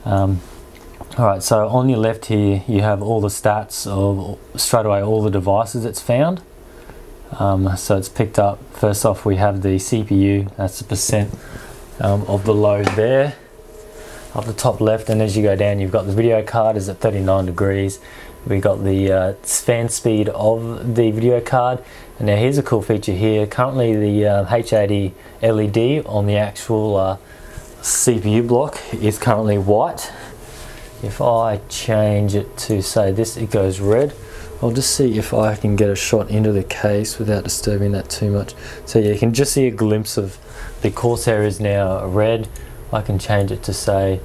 Alright, so on your left here you have all the stats of straight away all the devices it's found. So it's picked up, first off we have the CPU, that's the percent of the load there. Up the top left, and as you go down you've got the video card is at 39 degrees. We got the fan speed of the video card, and now here's a cool feature here. Currently the H80i LED on the actual CPU block is currently white. If I change it to say this, it goes red. I'll just see if I can get a shot into the case without disturbing that too much. So yeah, you can just see a glimpse of the Corsair is now red. I can change it to say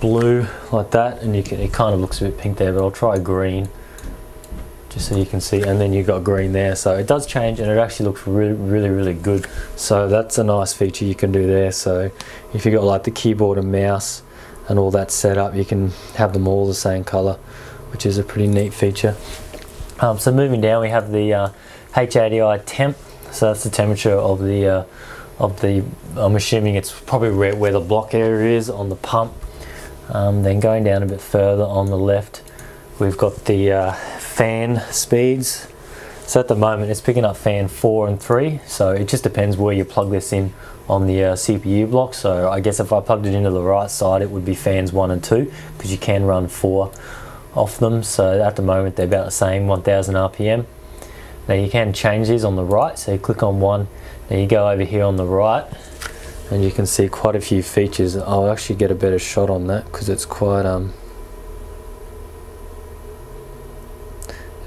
blue like that, and it kind of looks a bit pink there, but I'll try green just so you can see, and then you've got green there. So it does change, and it actually looks really good. So that's a nice feature you can do there. So if you've got like the keyboard and mouse and all that set up, you can have them all the same color, which is a pretty neat feature. So moving down, we have the H80i temp. So that's the temperature of the I'm assuming it's probably where the block area is on the pump. Then going down a bit further on the left, we've got the fan speeds. So at the moment it's picking up fan 4 and 3, so it just depends where you plug this in on the CPU block. So I guess if I plugged it into the right side, it would be fans 1 and 2, because you can run 4 off them. So at the moment they're about the same, 1000 RPM. Now you can change these on the right, so you click on one, then you go over here on the right, and you can see quite a few features. I'll actually get a better shot on that because it's quite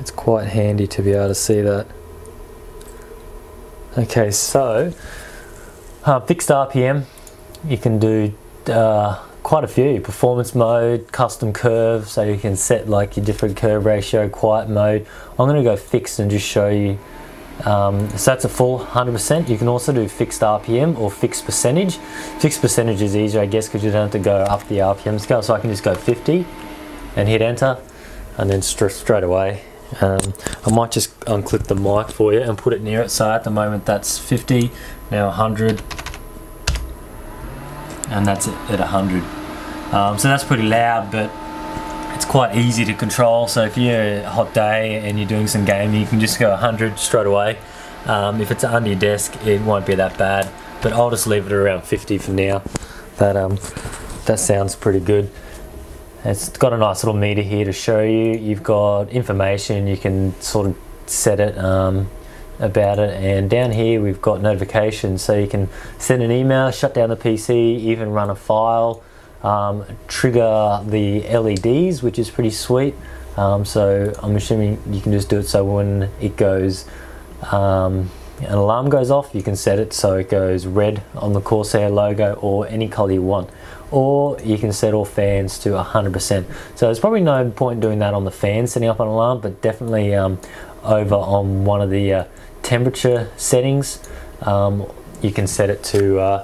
It's quite handy to be able to see that. Okay, so fixed RPM, you can do quite a few. Performance mode, custom curve, so you can set like your different curve ratio, quiet mode. I'm going to go fixed and just show you. So that's a full 100%. You can also do fixed RPM or fixed percentage. Fixed percentage is easier, I guess, because you don't have to go up the RPM scale. So I can just go 50 and hit enter, and then straight away. I might just unclip the mic for you and put it near it. So at the moment that's 50, now 100, and that's it at 100. So that's pretty loud, but it's quite easy to control. So if you're a hot day and you're doing some gaming, you can just go 100 straight away. If it's under your desk, it won't be that bad, but I'll just leave it around 50 for now. That sounds pretty good. It's got a nice little meter here to show you. You've got information, you can sort of set it about it, and down here we've got notifications, so you can send an email, shut down the PC, even run a file, trigger the LEDs, which is pretty sweet. So I'm assuming you can just do it so when it goes, an alarm goes off, you can set it so it goes red on the Corsair logo or any color you want. Or you can set all fans to 100%. So there's probably no point doing that on the fan, setting up an alarm, but definitely over on one of the temperature settings, you can set it to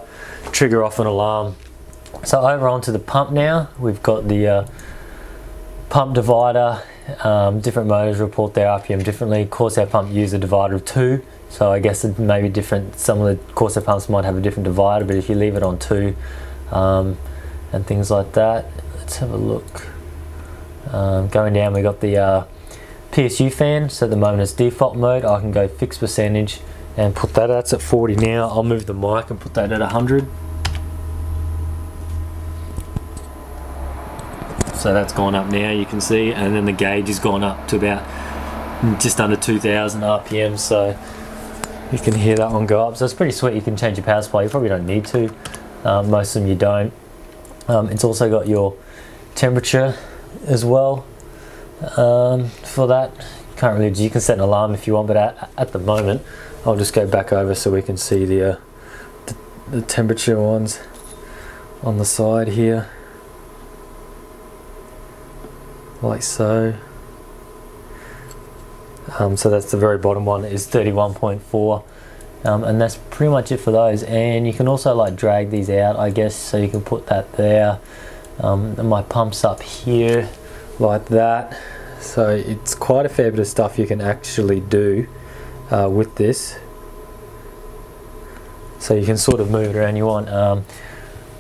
trigger off an alarm. So over onto the pump now, we've got the pump divider. Different motors report their RPM differently. Corsair pump use a divider of 2, so I guess it may be different. Some of the Corsair pumps might have a different divider, but if you leave it on 2, and things like that. Let's have a look. Going down, we got the PSU fan, so at the moment it's default mode. I can go fixed percentage and put that, that's at 40 now. I'll move the mic and put that at 100. So that's gone up now, you can see, and then the gauge has gone up to about just under 2000 RPM, so you can hear that one go up. So it's pretty sweet. You can change your power supply, you probably don't need to. Most of them you don't. It's also got your temperature as well. For that, can't really, you can set an alarm if you want, but at the moment I'll just go back over so we can see the temperature ones on the side here, like so. So that's the very bottom one, is 31.4. And that's pretty much it for those. And you can also like drag these out, I guess, so you can put that there. And my pump's up here like that. So it's quite a fair bit of stuff you can actually do with this. So you can sort of move it around you want.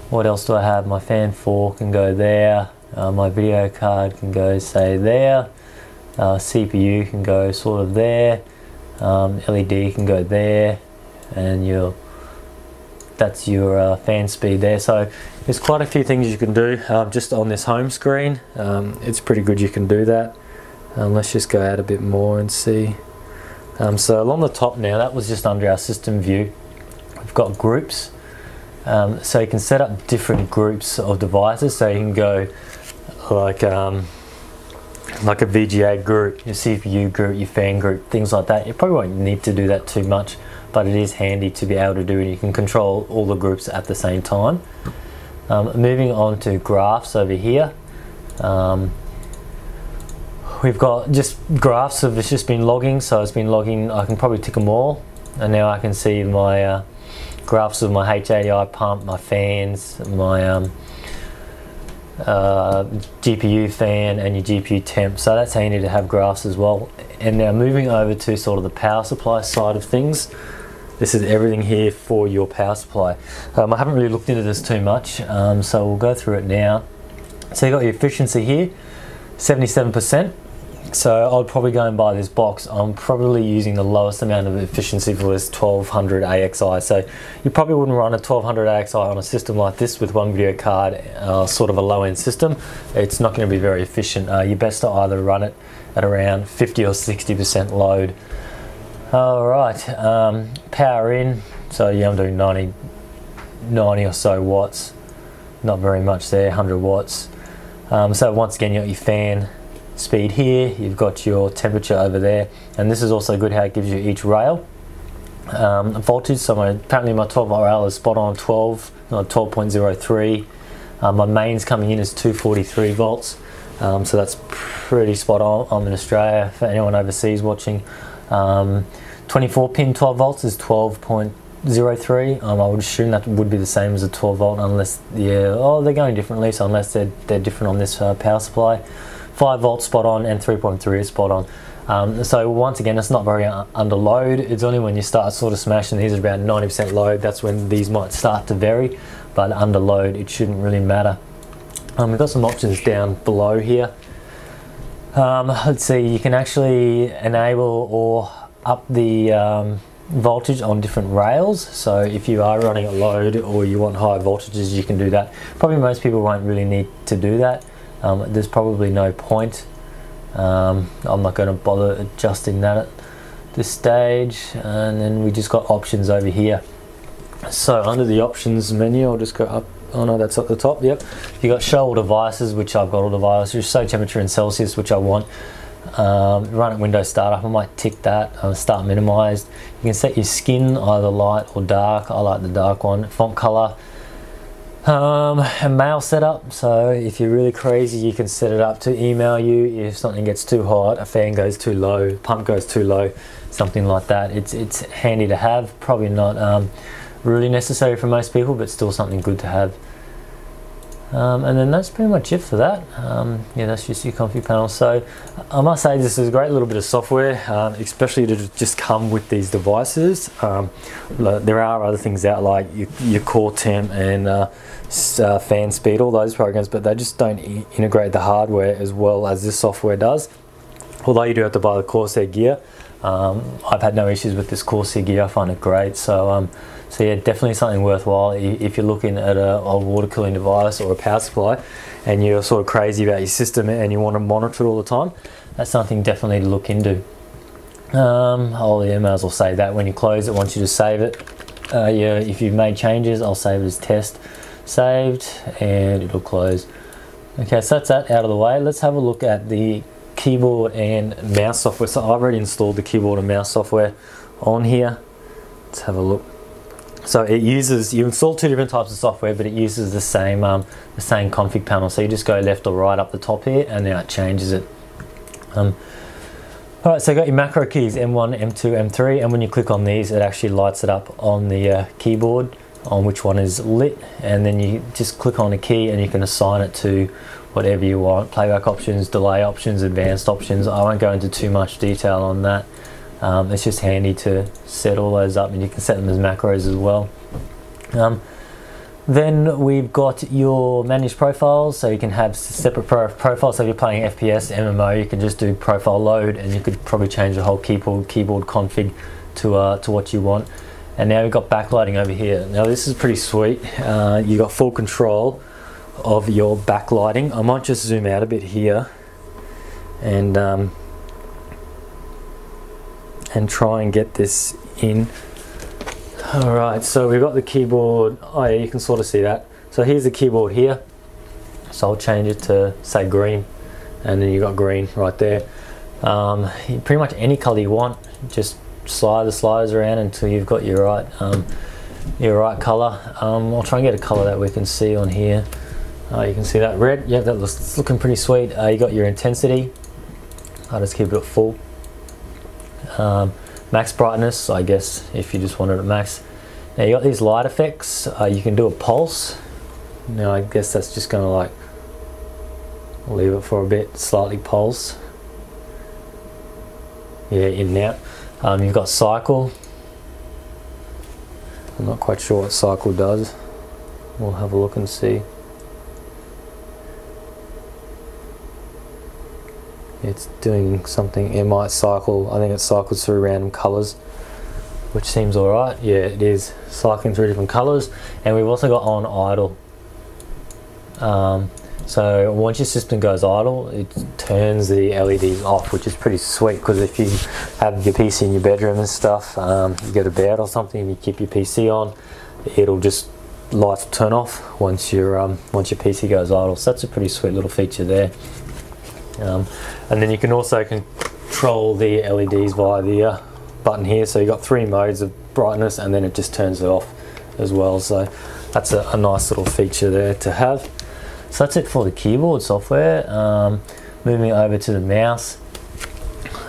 What else do I have? My fan 4 can go there. My video card can go, say, there. CPU can go sort of there. LED can go there. And that's your fan speed there. So there's quite a few things you can do just on this home screen. It's pretty good you can do that. Let's just go out a bit more and see. So along the top now, that was just under our system view. We've got groups. So you can set up different groups of devices. So you can go like a VGA group, your CPU group, your fan group, things like that. You probably won't need to do that too much, but it is handy to be able to do it. You can control all the groups at the same time. Moving on to graphs over here. We've got just graphs of, it's just been logging, so it's been logging. I can probably tick them all, and now I can see my graphs of my H80i pump, my fans, my GPU fan, and your GPU temp. So that's handy to have graphs as well. And now moving over to sort of the power supply side of things. This is everything here for your power supply. I haven't really looked into this too much, so we'll go through it now. So you got your efficiency here, 77%. So I'd probably go and buy this box. I'm probably using the lowest amount of efficiency for this 1200 AXI. So you probably wouldn't run a 1200 AXI on a system like this with one video card, sort of a low-end system. It's not going to be very efficient. You're best to either run it at around 50 or 60% load. Alright, power in. So yeah, I'm doing 90 or so watts. Not very much there, 100 watts. So once again, you got your fan speed here, you've got your temperature over there, and this is also good how it gives you each rail voltage. So apparently my 12 volt rail is spot on 12.03. My mains coming in is 243 volts, so that's pretty spot on. I'm in Australia, for anyone overseas watching. 24 pin 12 volts is 12.03. I would assume that would be the same as a 12 volt, unless they're going differently, so unless they're different on this power supply. 5 volts spot on, and 3.3 is spot on. So once again, it's not very under load. It's only when you start sort of smashing these at about 90% load, that's when these might start to vary, but under load it shouldn't really matter. We've got some options down below here. Let's see, you can actually enable or up the voltage on different rails. So if you are running at load or you want high voltages, you can do that. Probably most people won't really need to do that. There's probably no point. I'm not going to bother adjusting that at this stage. And then we just got options over here. So under the options menu, I'll just go up. Oh no, that's at the top. Yep. You got show all devices, which I've got all devices. Show temperature in Celsius, which I want. Run at Windows startup, I might tick that. Start minimized. You can set your skin either light or dark. I like the dark one. Font color. And mail setup. So if you're really crazy, you can set it up to email you if something gets too hot, a fan goes too low, pump goes too low, something like that. It's handy to have. Probably not really necessary for most people, but still something good to have. And then that's pretty much it for that. Yeah, that's just your config panel. So I must say this is a great little bit of software, especially to just come with these devices. There are other things out like your core temp and fan speed, all those programs, but they just don't integrate the hardware as well as this software does. Although you do have to buy the Corsair gear. I've had no issues with this Corsair gear. I find it great. So yeah, definitely something worthwhile if you're looking at a water cooling device or a power supply and you're sort of crazy about your system and you want to monitor it all the time. That's something definitely to look into. Oh yeah, may as well save that when you close it. Once you just save it, yeah, if you've made changes, I'll save it as test saved and it'll close. Okay, so that's that out of the way. Let's have a look at the keyboard and mouse software. So I've already installed the keyboard and mouse software on here. Let's have a look. So it uses, you install two different types of software, but it uses the same config panel. So you just go left or right up the top here, and now it changes it. Alright, so you got your macro keys, M1, M2, M3, and when you click on these, it actually lights it up on the keyboard on which one is lit, and then you just click on a key and you can assign it to whatever you want. Playback options, delay options, advanced options. I won't go into too much detail on that. It's just handy to set all those up, and you can set them as macros as well. Then we've got your managed profiles, so you can have separate profiles. So if you're playing FPS, MMO, you can just do profile load, and you could probably change the whole keyboard config to what you want. And now we've got backlighting over here. Now this is pretty sweet. You got full control of your backlighting. I might just zoom out a bit here and try and get this in. Alright, so we've got the keyboard. Oh yeah, you can sort of see that. So here's the keyboard here. So I'll change it to say green, and then you got green right there. Pretty much any color you want, just slide the sliders around until you've got your right color. I'll try and get a color that we can see on here. You can see that red. Yeah, that's looking pretty sweet. You got your intensity. I'll just keep it at full. Max brightness, I guess, if you just wanted it max. Now you got these light effects. You can do a pulse. Now I guess that's just going to like leave it for a bit, slightly pulse. Yeah, in and out. You've got cycle. I'm not quite sure what cycle does. We'll have a look and see. It's doing something. It might cycle. I think it cycles through random colors, which seems alright. Yeah, it is cycling through different colors. And we've also got on idle. So once your system goes idle, it turns the LEDs off, which is pretty sweet, because if you have your PC in your bedroom and stuff, you go to bed or something and you keep your PC on, it'll just lights turn off once your PC goes idle. So that's a pretty sweet little feature there. And then you can also control the LEDs via the button here. So you've got 3 modes of brightness, and then it just turns it off as well. So that's a nice little feature there to have. So that's it for the keyboard software. Moving over to the mouse,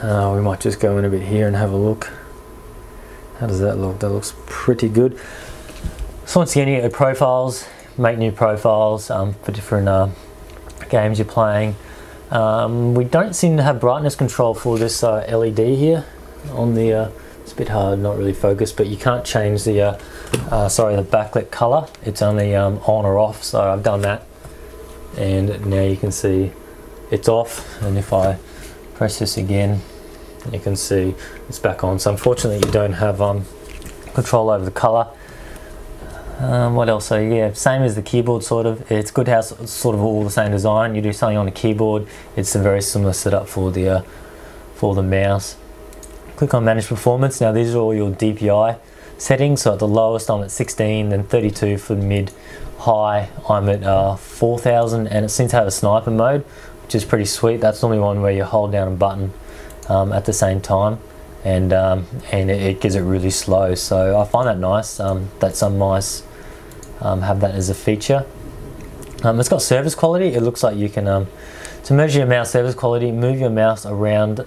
we might just go in a bit here and have a look. How does that look? That looks pretty good. So once again, you get profiles, make new profiles for different games you're playing. We don't seem to have brightness control for this LED here on the it's a bit hard, not really focused, but you can't change the the backlit color. It's only on or off, so I've done that, and now you can see it's off. And if I press this again, you can see it's back on. So unfortunately you don't have control over the color. What else? So yeah, same as the keyboard sort of. It's good how it's sort of all the same design. You do something on the keyboard, it's a very similar setup for the mouse. Click on Manage Performance. Now these are all your DPI settings. So at the lowest I'm at 16, then 32 for the mid. High I'm at 4000, and it seems to have a sniper mode, which is pretty sweet. That's normally one where you hold down a button at the same time, and it gives it really slow. So I find that nice. That some mice have that as a feature. It's got service quality. It looks like you can to measure your mouse service quality, move your mouse around.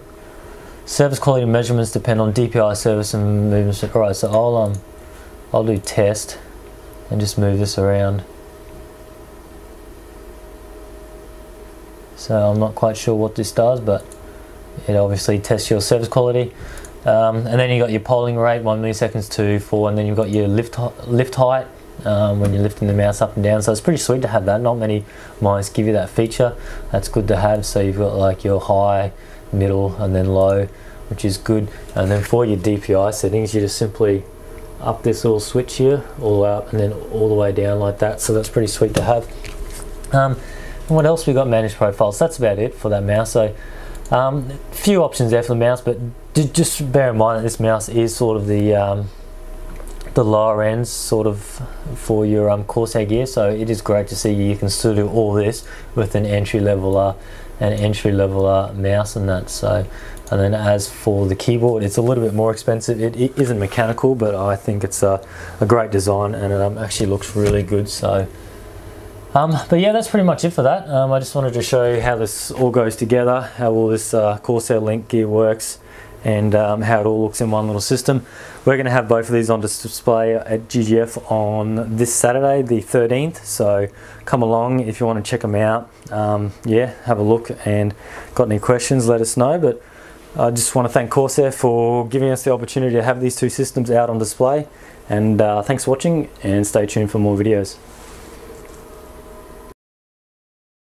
Service quality measurements depend on DPI service and movements. Alright, so I'll do test and just move this around. So I'm not quite sure what this does, but it obviously tests your service quality. And then you got your polling rate, 1 milliseconds, 2, 4, and then you've got your lift height when you're lifting the mouse up and down. So it's pretty sweet to have that. Not many mice give you that feature. That's good to have. So you've got like your high, middle, and then low, which is good. And then for your DPI settings, you just simply up this little switch here, all up, and then all the way down like that. So that's pretty sweet to have. And what else? We got manage profiles. That's about it for that mouse. So few options there for the mouse, but just bear in mind that this mouse is sort of the lower ends sort of for your Corsair gear. So it is great to see you can still do all this with an entry level mouse and that. So, and then as for the keyboard, it's a little bit more expensive. It isn't mechanical, but I think it's a great design, and it actually looks really good. So but yeah, that's pretty much it for that. I just wanted to show you how this all goes together, how all this Corsair Link gear works, and how it all looks in one little system. We're going to have both of these on display at GGF on this Saturday, the 13th, so come along if you want to check them out. Yeah, have a look, and got any questions, let us know. But I just want to thank Corsair for giving us the opportunity to have these two systems out on display, and thanks for watching, and stay tuned for more videos.